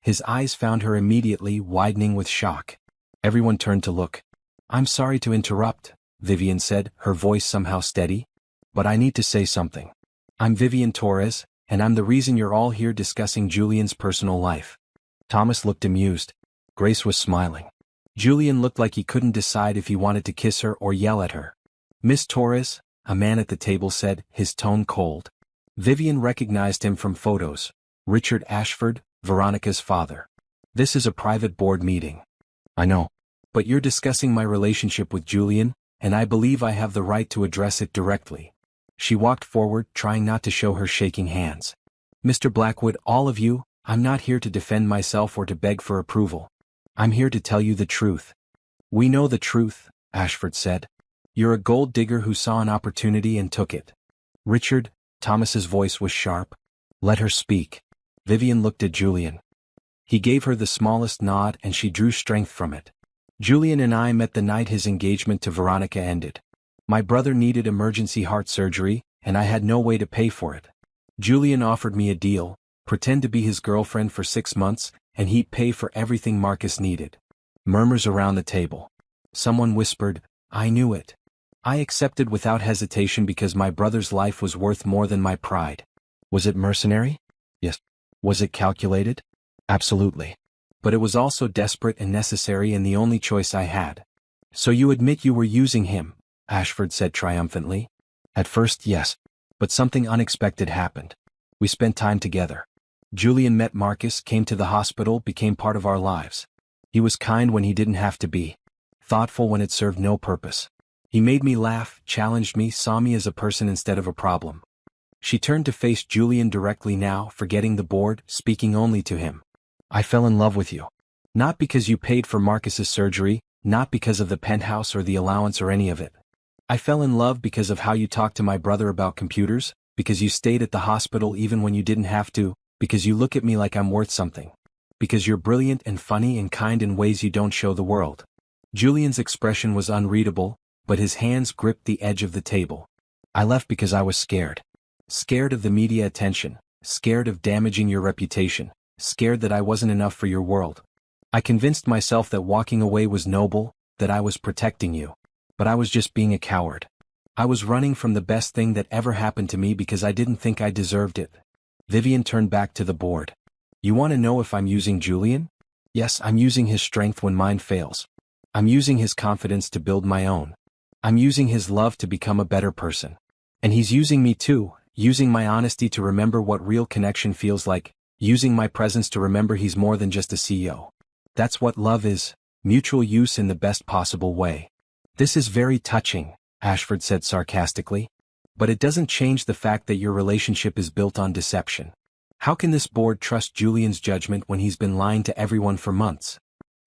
His eyes found her immediately, widening with shock. Everyone turned to look. I'm sorry to interrupt, Vivian said, her voice somehow steady. But I need to say something. I'm Vivian Torres, and I'm the reason you're all here discussing Julian's personal life. Thomas looked amused. Grace was smiling. Julian looked like he couldn't decide if he wanted to kiss her or yell at her. Miss Torres, a man at the table said, his tone cold. Vivian recognized him from photos. Richard Ashford, Veronica's father. This is a private board meeting. I know. But you're discussing my relationship with Julian, and I believe I have the right to address it directly. She walked forward, trying not to show her shaking hands. Mr. Blackwood, all of you, I'm not here to defend myself or to beg for approval. I'm here to tell you the truth. We know the truth, Ashford said. You're a gold digger who saw an opportunity and took it. Richard, Thomas's voice was sharp. Let her speak. Vivian looked at Julian. He gave her the smallest nod and she drew strength from it. Julian and I met the night his engagement to Veronica ended. My brother needed emergency heart surgery, and I had no way to pay for it. Julian offered me a deal, pretend to be his girlfriend for 6 months, and he'd pay for everything Marcus needed. Murmurs around the table. Someone whispered, I knew it. I accepted without hesitation because my brother's life was worth more than my pride. Was it mercenary? Yes. Was it calculated? Absolutely. But it was also desperate and necessary and the only choice I had. So you admit you were using him, Ashford said triumphantly. At first, yes. But something unexpected happened. We spent time together. Julian met Marcus, came to the hospital, became part of our lives. He was kind when he didn't have to be. Thoughtful when it served no purpose. He made me laugh, challenged me, saw me as a person instead of a problem. She turned to face Julian directly now, forgetting the board, speaking only to him. I fell in love with you. Not because you paid for Marcus's surgery, not because of the penthouse or the allowance or any of it. I fell in love because of how you talked to my brother about computers, because you stayed at the hospital even when you didn't have to, because you look at me like I'm worth something. Because you're brilliant and funny and kind in ways you don't show the world. Julian's expression was unreadable, but his hands gripped the edge of the table. I left because I was scared. Scared of the media attention, scared of damaging your reputation, scared that I wasn't enough for your world. I convinced myself that walking away was noble, that I was protecting you. But I was just being a coward. I was running from the best thing that ever happened to me because I didn't think I deserved it. Vivian turned back to the board. You want to know if I'm using Julian? Yes, I'm using his strength when mine fails. I'm using his confidence to build my own. I'm using his love to become a better person. And he's using me too, using my honesty to remember what real connection feels like, using my presence to remember he's more than just a CEO. That's what love is, mutual use in the best possible way. This is very touching, Ashford said sarcastically. But it doesn't change the fact that your relationship is built on deception. How can this board trust Julian's judgment when he's been lying to everyone for months?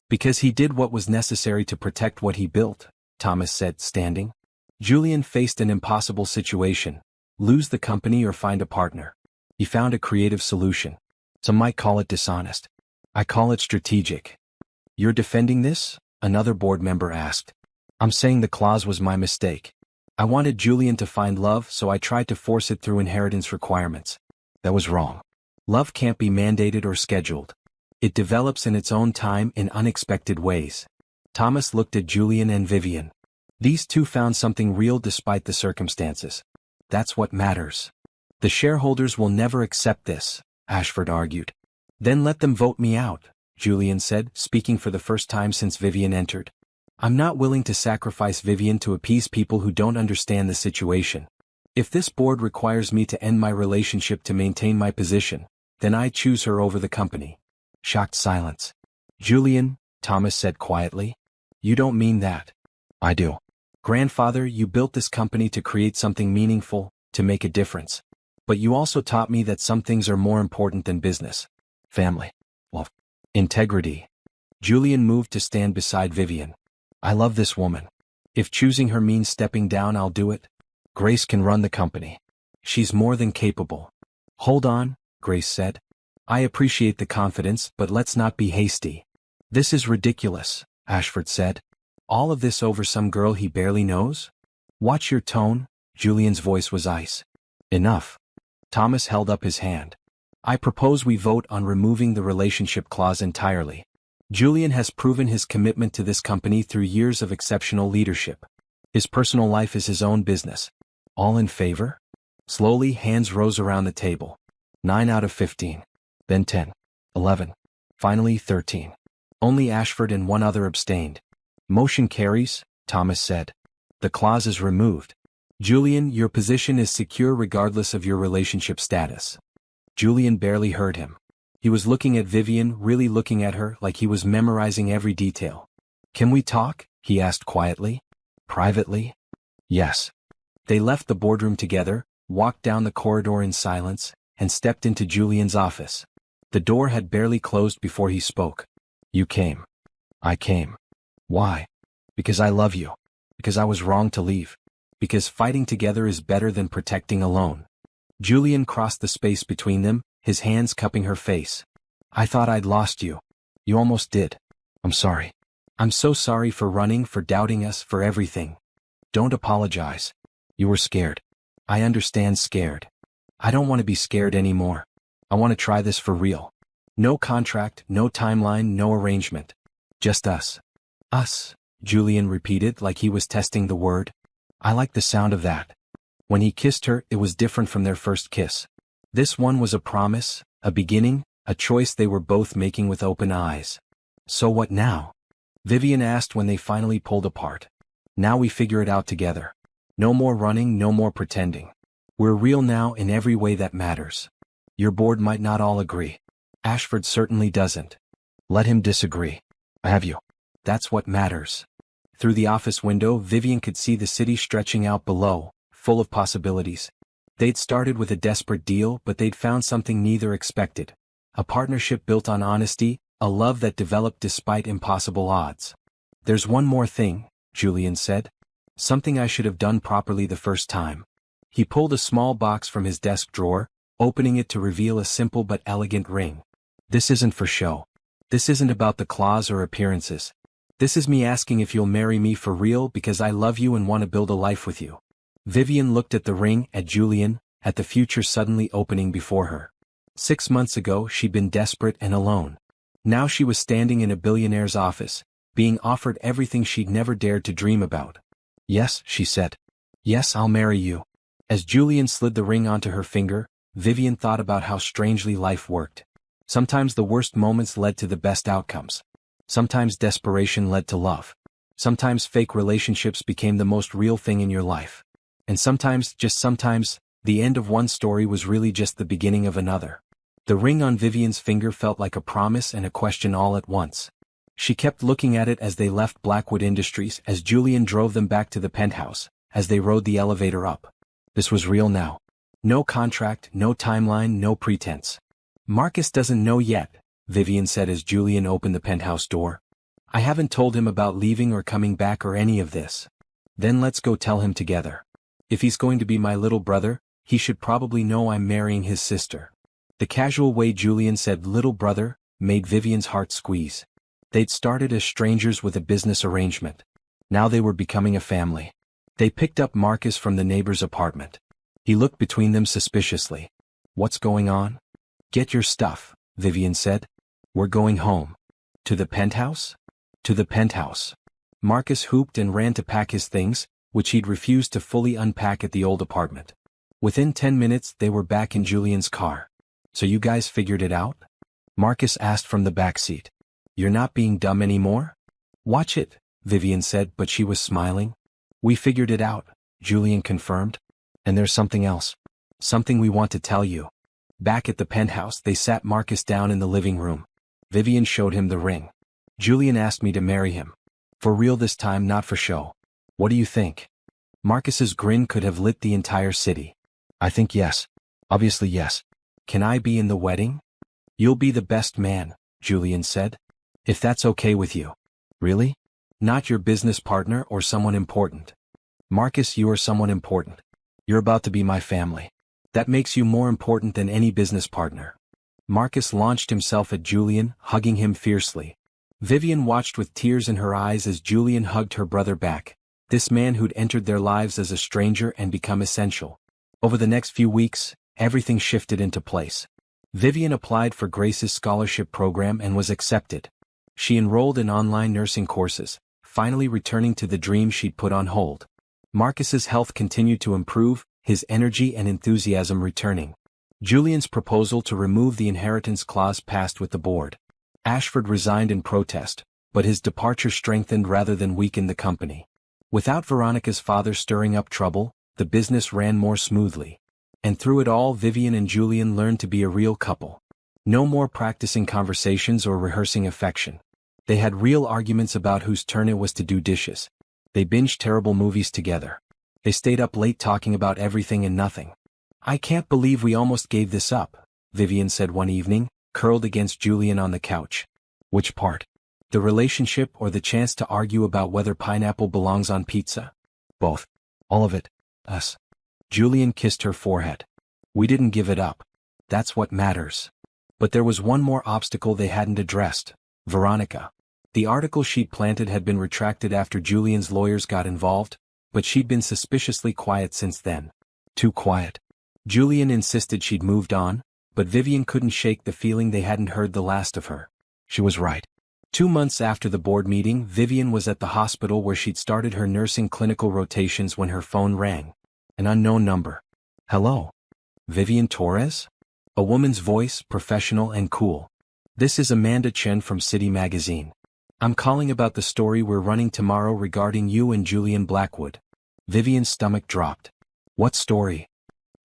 Because he did what was necessary to protect what he built, Thomas said, standing. Julian faced an impossible situation: lose the company or find a partner. He found a creative solution. Some might call it dishonest. I call it strategic. You're defending this? Another board member asked. I'm saying the clause was my mistake. I wanted Julian to find love, so I tried to force it through inheritance requirements. That was wrong. Love can't be mandated or scheduled. It develops in its own time in unexpected ways. Thomas looked at Julian and Vivian. These two found something real despite the circumstances. That's what matters. The shareholders will never accept this, Ashford argued. Then let them vote me out, Julian said, speaking for the first time since Vivian entered. I'm not willing to sacrifice Vivian to appease people who don't understand the situation. If this board requires me to end my relationship to maintain my position, then I choose her over the company. Shocked silence. Julian, Thomas said quietly. You don't mean that. I do. Grandfather, you built this company to create something meaningful, to make a difference. But you also taught me that some things are more important than business. Family. Well, integrity. Julian moved to stand beside Vivian. I love this woman. If choosing her means stepping down, I'll do it. Grace can run the company. She's more than capable. Hold on, Grace said. I appreciate the confidence, but let's not be hasty. This is ridiculous, Ashford said. All of this over some girl he barely knows? Watch your tone, Julian's voice was ice. Enough. Thomas held up his hand. I propose we vote on removing the relationship clause entirely. Julian has proven his commitment to this company through years of exceptional leadership. His personal life is his own business. All in favor? Slowly, hands rose around the table. 9 out of 15. Then 10. 11. Finally 13. Only Ashford and one other abstained. Motion carries, Thomas said. The clause is removed. Julian, your position is secure regardless of your relationship status. Julian barely heard him. He was looking at Vivian, really looking at her, like he was memorizing every detail. Can we talk? He asked quietly. Privately? Yes. They left the boardroom together, walked down the corridor in silence, and stepped into Julian's office. The door had barely closed before he spoke. You came. I came. Why? Because I love you. Because I was wrong to leave. Because fighting together is better than protecting alone. Julian crossed the space between them, his hands cupping her face. I thought I'd lost you. You almost did. I'm sorry. I'm so sorry for running, for doubting us, for everything. Don't apologize. You were scared. I understand scared. I don't want to be scared anymore. I want to try this for real. No contract, no timeline, no arrangement. Just us. Us, Julian repeated like he was testing the word. I like the sound of that. When he kissed her, it was different from their first kiss. This one was a promise, a beginning, a choice they were both making with open eyes. So what now? Vivian asked when they finally pulled apart. Now we figure it out together. No more running, no more pretending. We're real now in every way that matters. Your board might not all agree. Ashford certainly doesn't. Let him disagree. Have you? That's what matters. Through the office window, Vivian could see the city stretching out below, full of possibilities. They'd started with a desperate deal, but they'd found something neither expected. A partnership built on honesty, a love that developed despite impossible odds. There's one more thing, Julian said. Something I should have done properly the first time. He pulled a small box from his desk drawer, opening it to reveal a simple but elegant ring. This isn't for show. This isn't about the claws or appearances. This is me asking if you'll marry me for real because I love you and want to build a life with you. Vivian looked at the ring, at Julian, at the future suddenly opening before her. 6 months ago she'd been desperate and alone. Now she was standing in a billionaire's office, being offered everything she'd never dared to dream about. "Yes," she said. "Yes, I'll marry you." As Julian slid the ring onto her finger, Vivian thought about how strangely life worked. Sometimes the worst moments led to the best outcomes. Sometimes desperation led to love. Sometimes fake relationships became the most real thing in your life. And sometimes, just sometimes, the end of one story was really just the beginning of another. The ring on Vivian's finger felt like a promise and a question all at once. She kept looking at it as they left Blackwood Industries, as Julian drove them back to the penthouse, as they rode the elevator up. This was real now. No contract, no timeline, no pretense. "Marcus doesn't know yet," Vivian said as Julian opened the penthouse door. "I haven't told him about leaving or coming back or any of this." "Then let's go tell him together. If he's going to be my little brother, he should probably know I'm marrying his sister." The casual way Julian said "little brother" made Vivian's heart squeeze. They'd started as strangers with a business arrangement. Now they were becoming a family. They picked up Marcus from the neighbor's apartment. He looked between them suspiciously. "What's going on?" "Get your stuff," Vivian said. "We're going home." "To the penthouse?" "To the penthouse." Marcus hooped and ran to pack his things, which he'd refused to fully unpack at the old apartment. Within 10 minutes they were back in Julian's car. "So you guys figured it out?" Marcus asked from the back seat. "You're not being dumb anymore?" "Watch it," Vivian said, but she was smiling. "We figured it out," Julian confirmed. "And there's something else. Something we want to tell you." Back at the penthouse they sat Marcus down in the living room. Vivian showed him the ring. "Julian asked me to marry him. For real this time, not for show. What do you think?" Marcus's grin could have lit the entire city. "I think yes. Obviously yes." "Can I be in the wedding?" "You'll be the best man," Julian said. "If that's okay with you." "Really? Not your business partner or someone important?" "Marcus, you are someone important. You're about to be my family. That makes you more important than any business partner." Marcus launched himself at Julian, hugging him fiercely. Vivian watched with tears in her eyes as Julian hugged her brother back, this man who'd entered their lives as a stranger and become essential. Over the next few weeks, everything shifted into place. Vivian applied for Grace's scholarship program and was accepted. She enrolled in online nursing courses, finally returning to the dream she'd put on hold. Marcus's health continued to improve, his energy and enthusiasm returning. Julian's proposal to remove the inheritance clause passed with the board. Ashford resigned in protest, but his departure strengthened rather than weakened the company. Without Veronica's father stirring up trouble, the business ran more smoothly. And through it all, Vivian and Julian learned to be a real couple. No more practicing conversations or rehearsing affection. They had real arguments about whose turn it was to do dishes. They binged terrible movies together. They stayed up late talking about everything and nothing. "I can't believe we almost gave this up," Vivian said one evening, curled against Julian on the couch. "Which part? The relationship or the chance to argue about whether pineapple belongs on pizza?" "Both. All of it. Us." Julian kissed her forehead. "We didn't give it up. That's what matters." But there was one more obstacle they hadn't addressed: Veronica. The article she'd planted had been retracted after Julian's lawyers got involved, but she'd been suspiciously quiet since then. Too quiet. Julian insisted she'd moved on, but Vivian couldn't shake the feeling they hadn't heard the last of her. She was right. 2 months after the board meeting, Vivian was at the hospital where she'd started her nursing clinical rotations when her phone rang. An unknown number. "Hello? Vivian Torres?" A woman's voice, professional and cool. "This is Amanda Chen from City Magazine. I'm calling about the story we're running tomorrow regarding you and Julian Blackwood." Vivian's stomach dropped. "What story?"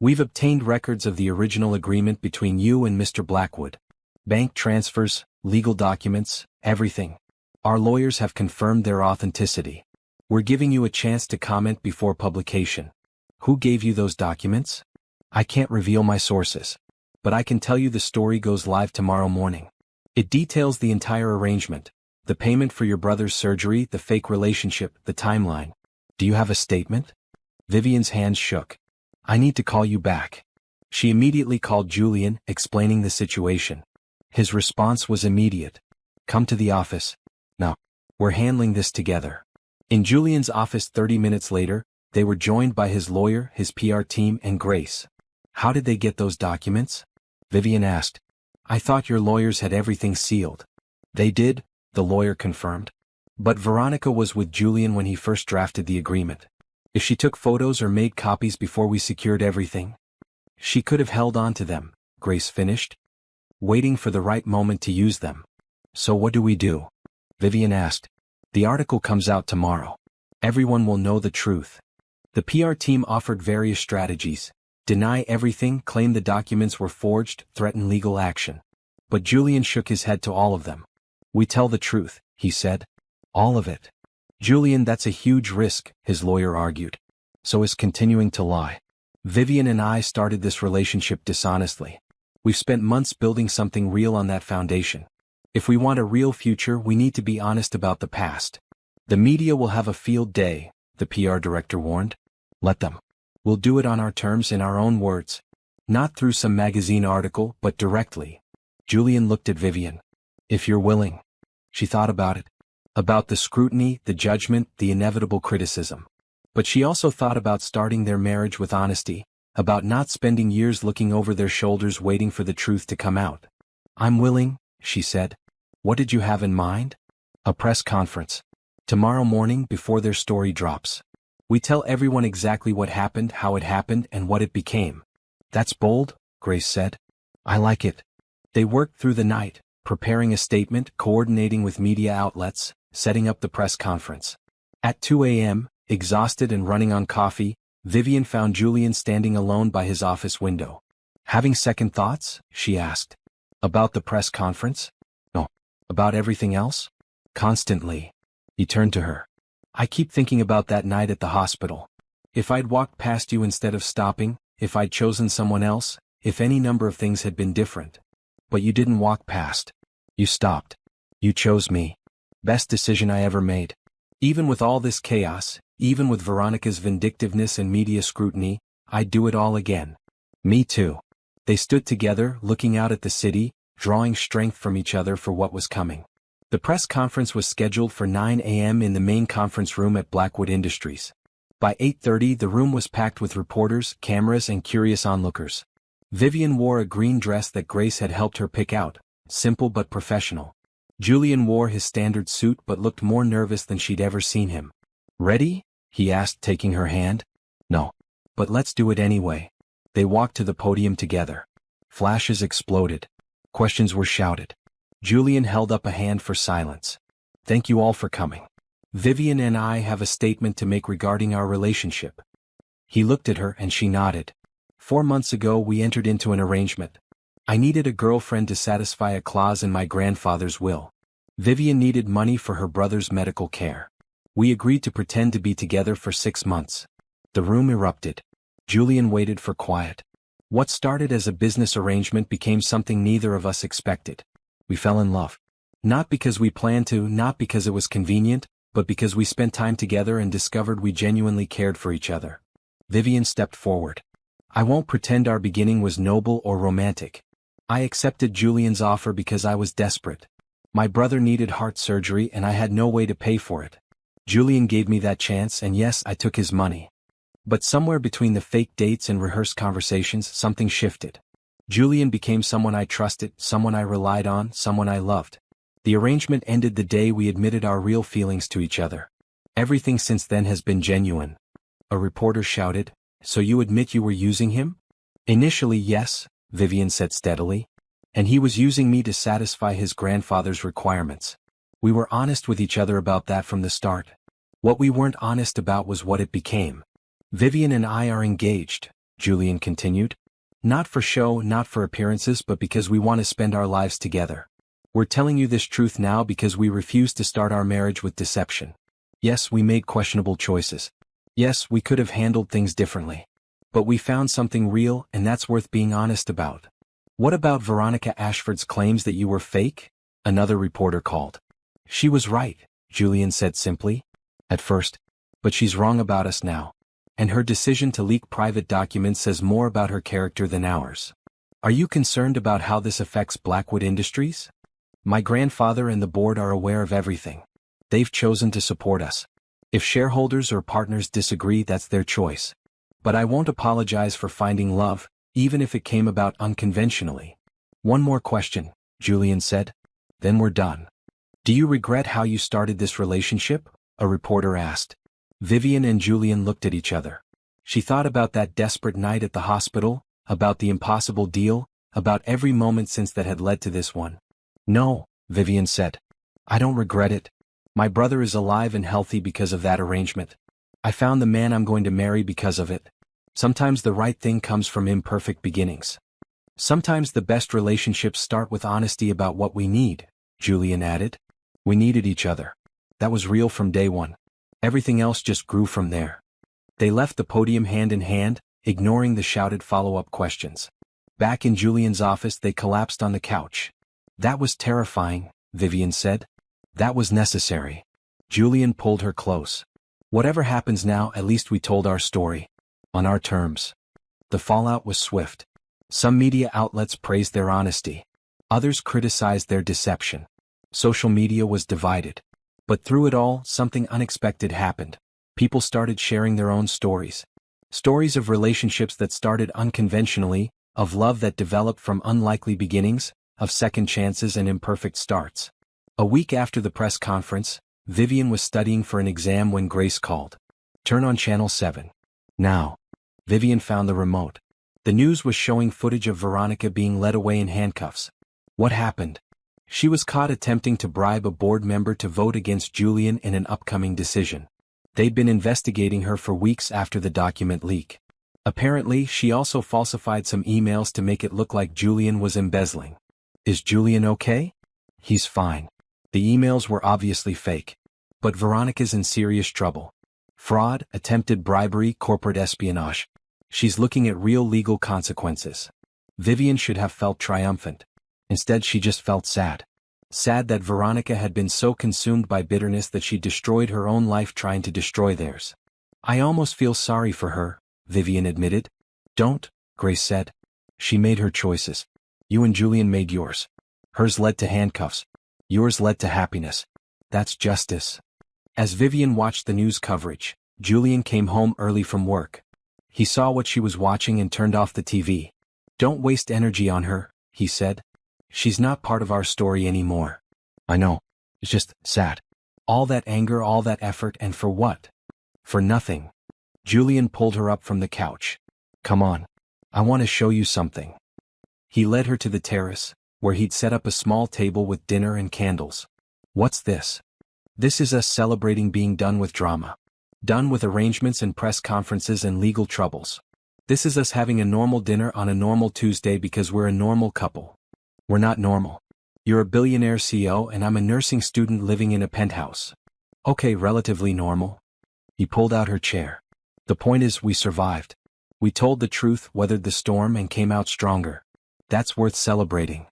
"We've obtained records of the original agreement between you and Mr. Blackwood. Bank transfers, legal documents, everything. Our lawyers have confirmed their authenticity. We're giving you a chance to comment before publication." "Who gave you those documents?" "I can't reveal my sources. But I can tell you the story goes live tomorrow morning. It details the entire arrangement. The payment for your brother's surgery, the fake relationship, the timeline. Do you have a statement?" Vivian's hands shook. "I need to call you back." She immediately called Julian, explaining the situation. His response was immediate. "Come to the office. No. We're handling this together." In Julian's office 30 minutes later, they were joined by his lawyer, his PR team, and Grace. "How did they get those documents?" Vivian asked. I thought your lawyers had everything sealed. They did, the lawyer confirmed. But Veronica was with Julian when he first drafted the agreement. If she took photos or made copies before we secured everything, she could have held on to them, Grace finished, waiting for the right moment to use them. So what do we do? Vivian asked. The article comes out tomorrow. Everyone will know the truth. The PR team offered various strategies. Deny everything, claim the documents were forged, threaten legal action. But Julian shook his head to all of them. We tell the truth, he said. All of it. Julian, that's a huge risk, his lawyer argued. So is continuing to lie. Vivian and I started this relationship dishonestly. We've spent months building something real on that foundation. If we want a real future, we need to be honest about the past. The media will have a field day, the PR director warned. Let them. We'll do it on our terms in our own words. Not through some magazine article, but directly. Julian looked at Vivian. If you're willing. She thought about it. About the scrutiny, the judgment, the inevitable criticism. But she also thought about starting their marriage with honesty, about not spending years looking over their shoulders waiting for the truth to come out. I'm willing, she said. What did you have in mind? A press conference. Tomorrow morning before their story drops. We tell everyone exactly what happened, how it happened, and what it became. That's bold, Grace said. I like it. They worked through the night, preparing a statement, coordinating with media outlets, setting up the press conference. At 2 a.m., exhausted and running on coffee, Vivian found Julian standing alone by his office window. Having second thoughts? She asked. About the press conference? No. About everything else? Constantly. He turned to her. I keep thinking about that night at the hospital. If I'd walked past you instead of stopping, if I'd chosen someone else, if any number of things had been different. But you didn't walk past. You stopped. You chose me. Best decision I ever made. Even with all this chaos, even with Veronica's vindictiveness and media scrutiny, I'd do it all again. Me too. They stood together, looking out at the city, drawing strength from each other for what was coming. The press conference was scheduled for 9 a.m. in the main conference room at Blackwood Industries. By 8:30 the room was packed with reporters, cameras and curious onlookers. Vivian wore a green dress that Grace had helped her pick out, simple but professional. Julian wore his standard suit but looked more nervous than she'd ever seen him. Ready? He asked, taking her hand. No. But let's do it anyway. They walked to the podium together. Flashes exploded. Questions were shouted. Julian held up a hand for silence. Thank you all for coming. Vivian and I have a statement to make regarding our relationship. He looked at her and she nodded. 4 months ago we entered into an arrangement. I needed a girlfriend to satisfy a clause in my grandfather's will. Vivian needed money for her brother's medical care. We agreed to pretend to be together for 6 months. The room erupted. Julian waited for quiet. What started as a business arrangement became something neither of us expected. We fell in love. Not because we planned to, not because it was convenient, but because we spent time together and discovered we genuinely cared for each other. Vivian stepped forward. I won't pretend our beginning was noble or romantic. I accepted Julian's offer because I was desperate. My brother needed heart surgery and I had no way to pay for it. Julian gave me that chance and yes, I took his money. But somewhere between the fake dates and rehearsed conversations, something shifted. Julian became someone I trusted, someone I relied on, someone I loved. The arrangement ended the day we admitted our real feelings to each other. Everything since then has been genuine. A reporter shouted, So you admit you were using him? Initially yes, Vivian said steadily. And he was using me to satisfy his grandfather's requirements. We were honest with each other about that from the start. What we weren't honest about was what it became. Vivian and I are engaged, Julian continued. Not for show, not for appearances, but because we want to spend our lives together. We're telling you this truth now because we refuse to start our marriage with deception. Yes, we made questionable choices. Yes, we could have handled things differently. But we found something real, and that's worth being honest about. What about Veronica Ashford's claims that you were fake? Another reporter called. She was right, Julian said simply. At first. But she's wrong about us now. And her decision to leak private documents says more about her character than ours. Are you concerned about how this affects Blackwood Industries? My grandfather and the board are aware of everything. They've chosen to support us. If shareholders or partners disagree, that's their choice. But I won't apologize for finding love, even if it came about unconventionally. One more question, Julian said. Then we're done. Do you regret how you started this relationship? A reporter asked. Vivian and Julian looked at each other. She thought about that desperate night at the hospital, about the impossible deal, about every moment since that had led to this one. No, Vivian said. I don't regret it. My brother is alive and healthy because of that arrangement. I found the man I'm going to marry because of it. Sometimes the right thing comes from imperfect beginnings. Sometimes the best relationships start with honesty about what we need, Julian added. We needed each other. That was real from day one. Everything else just grew from there. They left the podium hand in hand, ignoring the shouted follow-up questions. Back in Julian's office, they collapsed on the couch. That was terrifying, Vivian said. That was necessary. Julian pulled her close. Whatever happens now, at least we told our story. On our terms. The fallout was swift. Some media outlets praised their honesty. Others criticized their deception. Social media was divided. But through it all, something unexpected happened. People started sharing their own stories. Stories of relationships that started unconventionally, of love that developed from unlikely beginnings, of second chances and imperfect starts. A week after the press conference, Vivian was studying for an exam when Grace called. Turn on Channel 7. Now. Vivian found the remote. The news was showing footage of Veronica being led away in handcuffs. What happened? She was caught attempting to bribe a board member to vote against Julian in an upcoming decision. They'd been investigating her for weeks after the document leak. Apparently, she also falsified some emails to make it look like Julian was embezzling. Is Julian okay? He's fine. The emails were obviously fake. But Veronica's in serious trouble. Fraud, attempted bribery, corporate espionage. She's looking at real legal consequences. Vivian should have felt triumphant. Instead, she just felt sad. Sad that Veronica had been so consumed by bitterness that she destroyed her own life trying to destroy theirs. I almost feel sorry for her, Vivian admitted. Don't, Grace said. She made her choices. You and Julian made yours. Hers led to handcuffs. Yours led to happiness. That's justice. As Vivian watched the news coverage, Julian came home early from work. He saw what she was watching and turned off the TV. Don't waste energy on her, he said. She's not part of our story anymore. I know. It's just sad. All that anger, all that effort, and for what? For nothing. Julian pulled her up from the couch. Come on. I want to show you something. He led her to the terrace, where he'd set up a small table with dinner and candles. What's this? This is us celebrating being done with drama. Done with arrangements and press conferences and legal troubles. This is us having a normal dinner on a normal Tuesday because we're a normal couple. We're not normal. You're a billionaire CEO and I'm a nursing student living in a penthouse. Okay, relatively normal. He pulled out her chair. The point is, we survived. We told the truth, weathered the storm, and came out stronger. That's worth celebrating.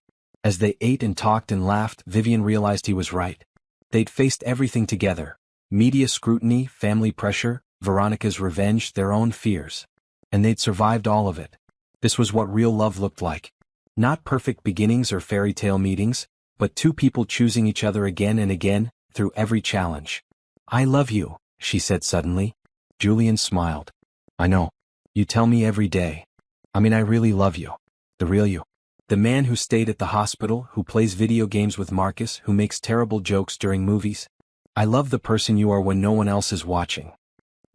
As they ate and talked and laughed, Vivian realized he was right. They'd faced everything together. Media scrutiny, family pressure, Veronica's revenge, their own fears. And they'd survived all of it. This was what real love looked like. Not perfect beginnings or fairy tale meetings, but two people choosing each other again and again, through every challenge. I love you, she said suddenly. Julian smiled. I know. You tell me every day. I mean, I really love you. The real you. The man who stayed at the hospital, who plays video games with Marcus, who makes terrible jokes during movies. I love the person you are when no one else is watching.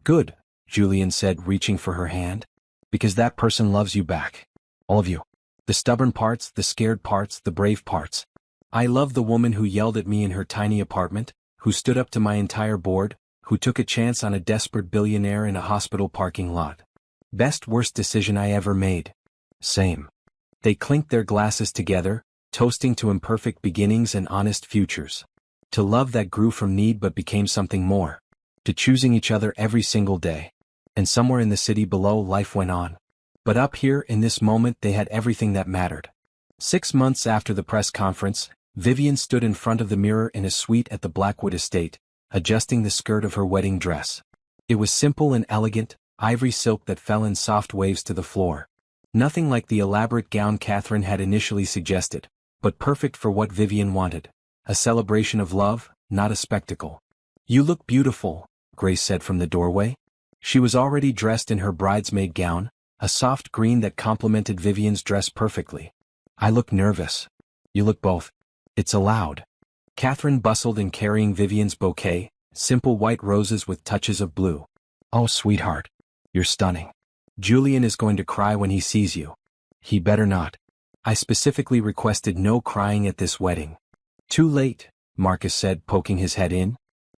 Good, Julian said, reaching for her hand. Because that person loves you back. All of you. The stubborn parts, the scared parts, the brave parts. I love the woman who yelled at me in her tiny apartment, who stood up to my entire board, who took a chance on a desperate billionaire in a hospital parking lot. Best worst decision I ever made. Same. They clinked their glasses together, toasting to imperfect beginnings and honest futures. To love that grew from need but became something more. To choosing each other every single day. And somewhere in the city below, life went on. But up here, in this moment, they had everything that mattered. 6 months after the press conference, Vivian stood in front of the mirror in a suite at the Blackwood estate, adjusting the skirt of her wedding dress. It was simple and elegant, ivory silk that fell in soft waves to the floor. Nothing like the elaborate gown Catherine had initially suggested, but perfect for what Vivian wanted. A celebration of love, not a spectacle. You look beautiful, Grace said from the doorway. She was already dressed in her bridesmaid gown, a soft green that complemented Vivian's dress perfectly. I look nervous. You look both. It's allowed. Catherine bustled in carrying Vivian's bouquet, simple white roses with touches of blue. Oh, sweetheart. You're stunning. Julian is going to cry when he sees you. He better not. I specifically requested no crying at this wedding. Too late, Marcus said, poking his head in.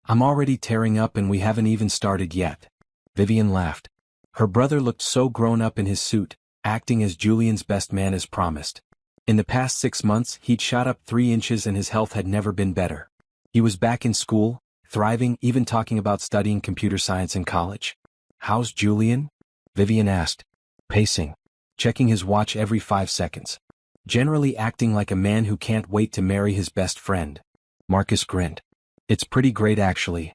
I'm already tearing up and we haven't even started yet. Vivian laughed. Her brother looked so grown up in his suit, acting as Julian's best man as promised. In the past 6 months, he'd shot up 3 inches and his health had never been better. He was back in school, thriving, even talking about studying computer science in college. How's Julian? Vivian asked. Pacing. Checking his watch every 5 seconds. Generally acting like a man who can't wait to marry his best friend. Marcus grinned. It's pretty great actually.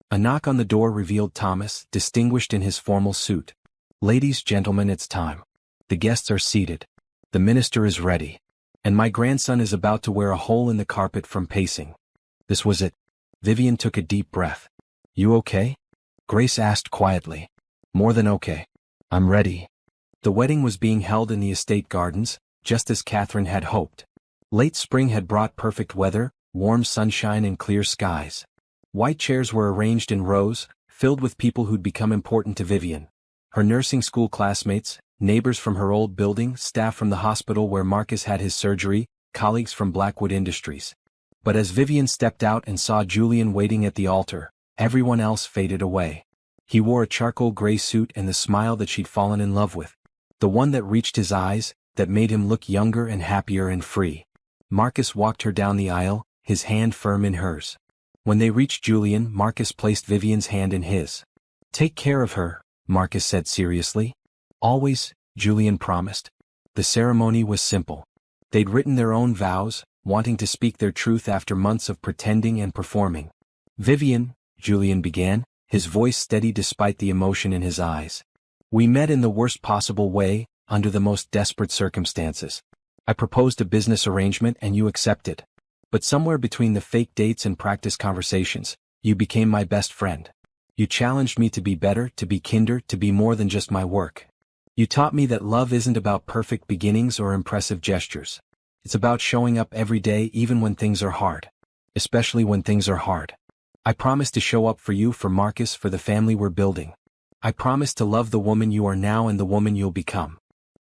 A knock on the door revealed Thomas, distinguished in his formal suit. Ladies, gentlemen, it's time. The guests are seated. The minister is ready. And my grandson is about to wear a hole in the carpet from pacing. This was it. Vivian took a deep breath. You okay? Grace asked quietly. More than okay. I'm ready. The wedding was being held in the estate gardens, just as Catherine had hoped. Late spring had brought perfect weather, warm sunshine and clear skies. White chairs were arranged in rows, filled with people who'd become important to Vivian. Her nursing school classmates, neighbors from her old building, staff from the hospital where Marcus had his surgery, colleagues from Blackwood Industries. But as Vivian stepped out and saw Julian waiting at the altar, everyone else faded away. He wore a charcoal gray suit and the smile that she'd fallen in love with. The one that reached his eyes, that made him look younger and happier and free. Marcus walked her down the aisle, his hand firm in hers. When they reached Julian, Marcus placed Vivian's hand in his. Take care of her, Marcus said seriously. Always, Julian promised. The ceremony was simple. They'd written their own vows, wanting to speak their truth after months of pretending and performing. Vivian, Julian began, his voice steady despite the emotion in his eyes. We met in the worst possible way, under the most desperate circumstances. I proposed a business arrangement and you accepted. But somewhere between the fake dates and practice conversations, you became my best friend. You challenged me to be better, to be kinder, to be more than just my work. You taught me that love isn't about perfect beginnings or impressive gestures. It's about showing up every day even when things are hard. Especially when things are hard. I promise to show up for you, for Marcus, for the family we're building. I promise to love the woman you are now and the woman you'll become.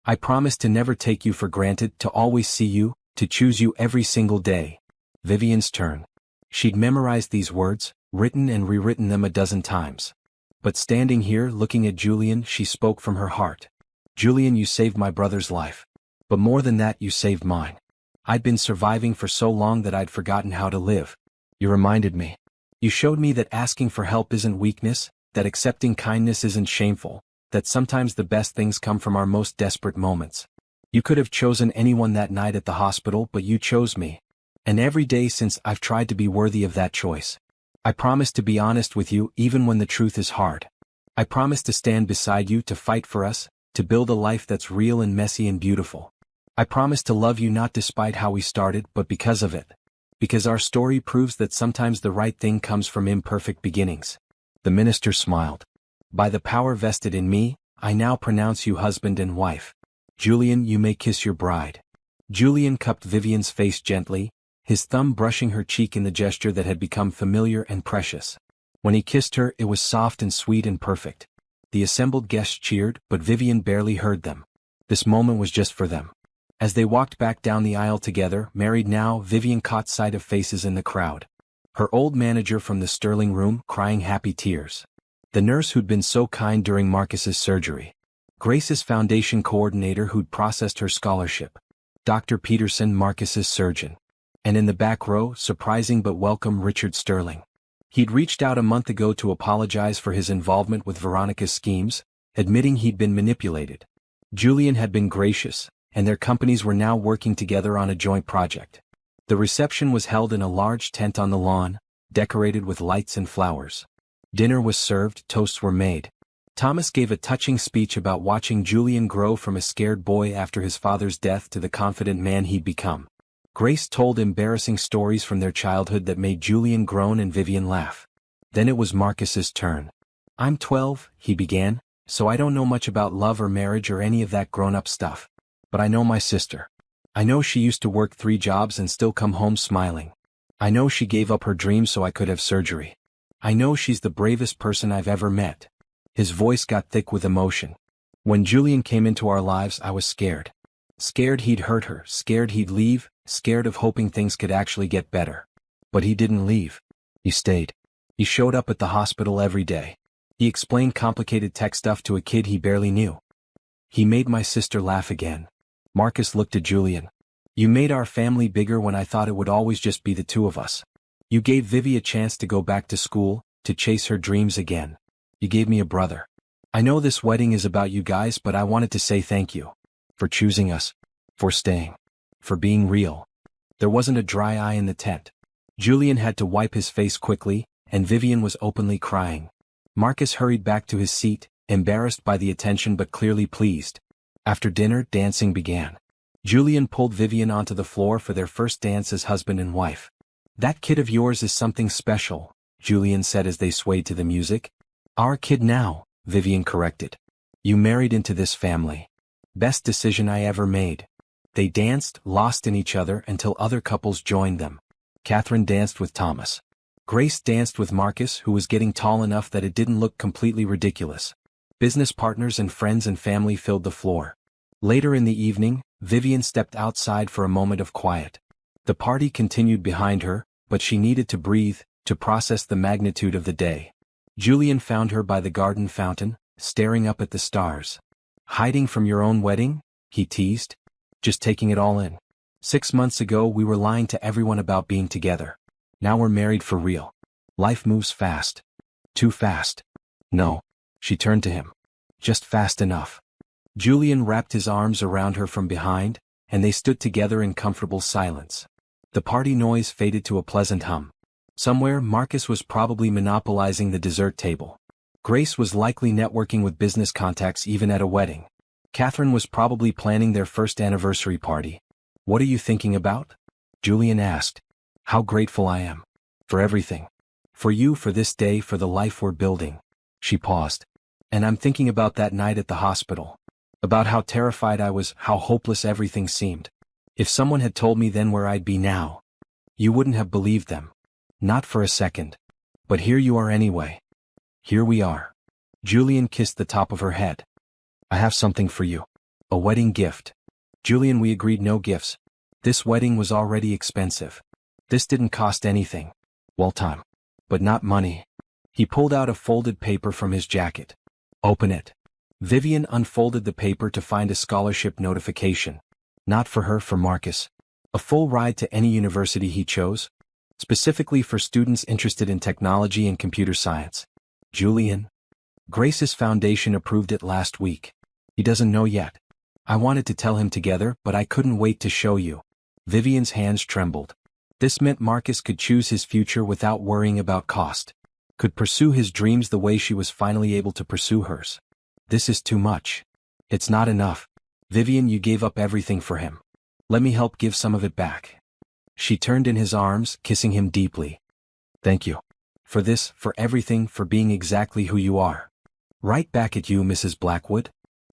I promise to never take you for granted, to always see you, to choose you every single day. Vivian's turn. She'd memorized these words, written and rewritten them a dozen times. But standing here looking at Julian, she spoke from her heart. Julian, you saved my brother's life. But more than that, you saved mine. I'd been surviving for so long that I'd forgotten how to live. You reminded me. You showed me that asking for help isn't weakness, that accepting kindness isn't shameful, that sometimes the best things come from our most desperate moments. You could have chosen anyone that night at the hospital, but you chose me. And every day since, I've tried to be worthy of that choice. I promise to be honest with you even when the truth is hard. I promise to stand beside you, to fight for us, to build a life that's real and messy and beautiful. I promise to love you not despite how we started, but because of it. Because our story proves that sometimes the right thing comes from imperfect beginnings. The minister smiled. By the power vested in me, I now pronounce you husband and wife. Julian, you may kiss your bride. Julian cupped Vivian's face gently, his thumb brushing her cheek in the gesture that had become familiar and precious. When he kissed her, it was soft and sweet and perfect. The assembled guests cheered, but Vivian barely heard them. This moment was just for them. As they walked back down the aisle together, married now, Vivian caught sight of faces in the crowd. Her old manager from the Sterling room, crying happy tears. The nurse who'd been so kind during Marcus's surgery. Grace's foundation coordinator who'd processed her scholarship. Dr. Peterson, Marcus's surgeon. And in the back row, surprising but welcome, Richard Sterling. He'd reached out a month ago to apologize for his involvement with Veronica's schemes, admitting he'd been manipulated. Julian had been gracious, and their companies were now working together on a joint project. The reception was held in a large tent on the lawn, decorated with lights and flowers. Dinner was served, toasts were made. Thomas gave a touching speech about watching Julian grow from a scared boy after his father's death to the confident man he'd become. Grace told embarrassing stories from their childhood that made Julian groan and Vivian laugh. Then it was Marcus's turn. I'm 12, he began, so I don't know much about love or marriage or any of that grown-up stuff. But I know my sister. I know she used to work 3 jobs and still come home smiling. I know she gave up her dream so I could have surgery. I know she's the bravest person I've ever met. His voice got thick with emotion. When Julian came into our lives, I was scared. Scared he'd hurt her, scared he'd leave, scared of hoping things could actually get better. But he didn't leave. He stayed. He showed up at the hospital every day. He explained complicated tech stuff to a kid he barely knew. He made my sister laugh again. Marcus looked at Julian. You made our family bigger when I thought it would always just be the 2 of us. You gave Vivi a chance to go back to school, to chase her dreams again. You gave me a brother. I know this wedding is about you guys, but I wanted to say thank you. For choosing us. For staying. For being real. There wasn't a dry eye in the tent. Julian had to wipe his face quickly, and Vivian was openly crying. Marcus hurried back to his seat, embarrassed by the attention but clearly pleased. After dinner, dancing began. Julian pulled Vivian onto the floor for their first dance as husband and wife. That kid of yours is something special, Julian said as they swayed to the music. Our kid now, Vivian corrected. You married into this family. Best decision I ever made. They danced, lost in each other until other couples joined them. Catherine danced with Thomas. Grace danced with Marcus, who was getting tall enough that it didn't look completely ridiculous. Business partners and friends and family filled the floor. Later in the evening, Vivian stepped outside for a moment of quiet. The party continued behind her, but she needed to breathe, to process the magnitude of the day. Julian found her by the garden fountain, staring up at the stars. Hiding from your own wedding? He teased. Just taking it all in. 6 months ago we were lying to everyone about being together. Now we're married for real. Life moves fast. Too fast. No. She turned to him. Just fast enough. Julian wrapped his arms around her from behind, and they stood together in comfortable silence. The party noise faded to a pleasant hum. Somewhere Marcus was probably monopolizing the dessert table. Grace was likely networking with business contacts even at a wedding. Catherine was probably planning their first anniversary party. What are you thinking about? Julian asked. How grateful I am. For everything. For you, for this day, for the life we're building. She paused. And I'm thinking about that night at the hospital. About how terrified I was, how hopeless everything seemed. If someone had told me then where I'd be now, you wouldn't have believed them. Not for a second. But here you are anyway. Here we are. Julian kissed the top of her head. I have something for you. A wedding gift. Julian, we agreed no gifts. This wedding was already expensive. This didn't cost anything. Well, time. But not money. He pulled out a folded paper from his jacket. Open it. Vivian unfolded the paper to find a scholarship notification. Not for her, for Marcus. A full ride to any university he chose. Specifically for students interested in technology and computer science. Julian. Grace's foundation approved it last week. He doesn't know yet. I wanted to tell him together, but I couldn't wait to show you. Vivian's hands trembled. This meant Marcus could choose his future without worrying about cost. Could pursue his dreams the way she was finally able to pursue hers. This is too much. It's not enough. Vivian, you gave up everything for him. Let me help give some of it back. She turned in his arms, kissing him deeply. Thank you. For this, for everything, for being exactly who you are. Right back at you, Mrs. Blackwood.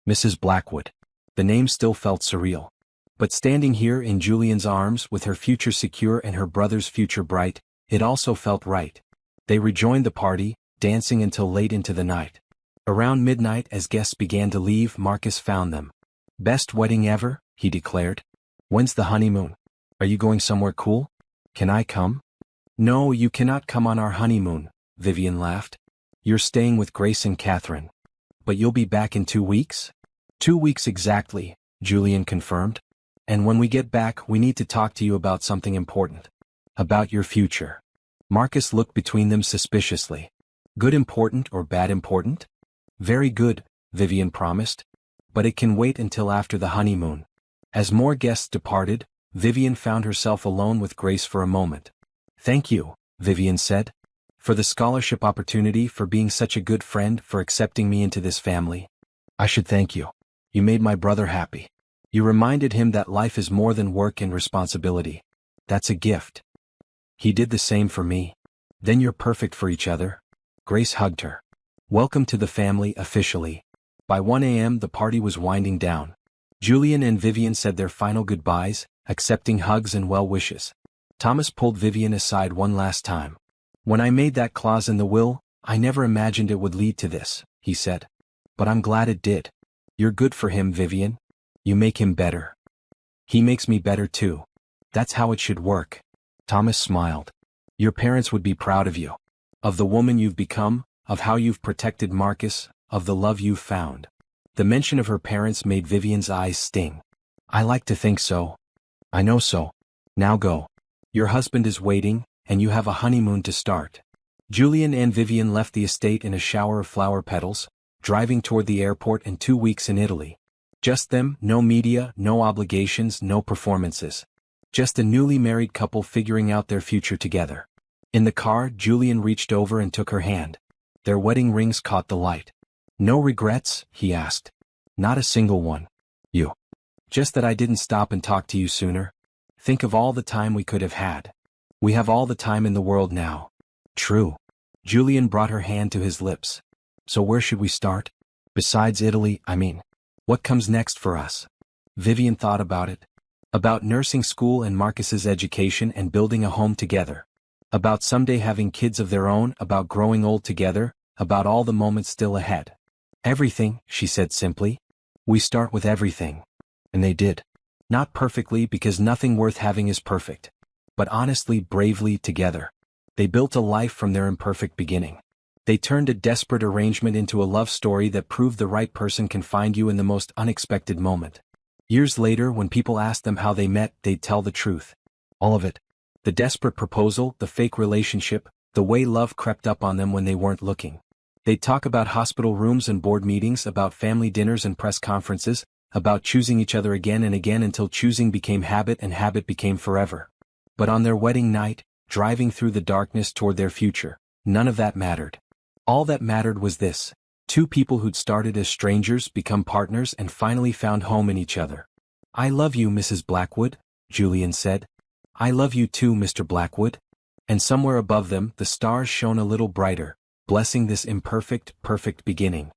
Mrs. Blackwood. The name still felt surreal. But standing here in Julian's arms with her future secure and her brother's future bright, it also felt right. They rejoined the party, dancing until late into the night. Around midnight, as guests began to leave, Marcus found them. Best wedding ever, he declared. When's the honeymoon? Are you going somewhere cool? Can I come? No, you cannot come on our honeymoon, Vivian laughed. You're staying with Grace and Catherine. But you'll be back in 2 weeks? 2 weeks exactly, Julian confirmed. And when we get back, we need to talk to you about something important. About your future. Marcus looked between them suspiciously. Good important or bad important? Very good, Vivian promised. But it can wait until after the honeymoon. As more guests departed, Vivian found herself alone with Grace for a moment. Thank you, Vivian said. For the scholarship opportunity, for being such a good friend, for accepting me into this family. I should thank you. You made my brother happy. You reminded him that life is more than work and responsibility. That's a gift. He did the same for me. Then you're perfect for each other. Grace hugged her. Welcome to the family officially. By 1 a.m. the party was winding down. Julian and Vivian said their final goodbyes, accepting hugs and well wishes. Thomas pulled Vivian aside one last time. "When I made that clause in the will, I never imagined it would lead to this," he said. "But I'm glad it did. You're good for him, Vivian. You make him better. He makes me better too. That's how it should work." Thomas smiled. "Your parents would be proud of you. Of the woman you've become, of how you've protected Marcus, of the love you've found." The mention of her parents made Vivian's eyes sting. "I like to think so. I know so. Now go. Your husband is waiting, and you have a honeymoon to start." Julian and Vivian left the estate in a shower of flower petals, driving toward the airport and 2 weeks in Italy. Just them, no media, no obligations, no performances. Just a newly married couple figuring out their future together. In the car, Julian reached over and took her hand. Their wedding rings caught the light. "No regrets?" he asked. "Not a single one. You. Just that I didn't stop and talk to you sooner. Think of all the time we could have had. We have all the time in the world now." "True." Julian brought her hand to his lips. "So where should we start? Besides Italy, I mean. What comes next for us?" Vivian thought about it. About nursing school and Marcus's education and building a home together. About someday having kids of their own, about growing old together, about all the moments still ahead. "Everything," she said simply. "We start with everything." And they did. Not perfectly, because nothing worth having is perfect. But honestly, bravely, together. They built a life from their imperfect beginning. They turned a desperate arrangement into a love story that proved the right person can find you in the most unexpected moment. Years later, when people asked them how they met, they'd tell the truth. All of it. The desperate proposal, the fake relationship, the way love crept up on them when they weren't looking. They'd talk about hospital rooms and board meetings, about family dinners and press conferences, about choosing each other again and again until choosing became habit and habit became forever. But on their wedding night, driving through the darkness toward their future, none of that mattered. All that mattered was this: two people who'd started as strangers become partners and finally found home in each other. "I love you, Mrs. Blackwood," Julian said. "I love you too, Mr. Blackwood." And somewhere above them, the stars shone a little brighter, blessing this imperfect, perfect beginning.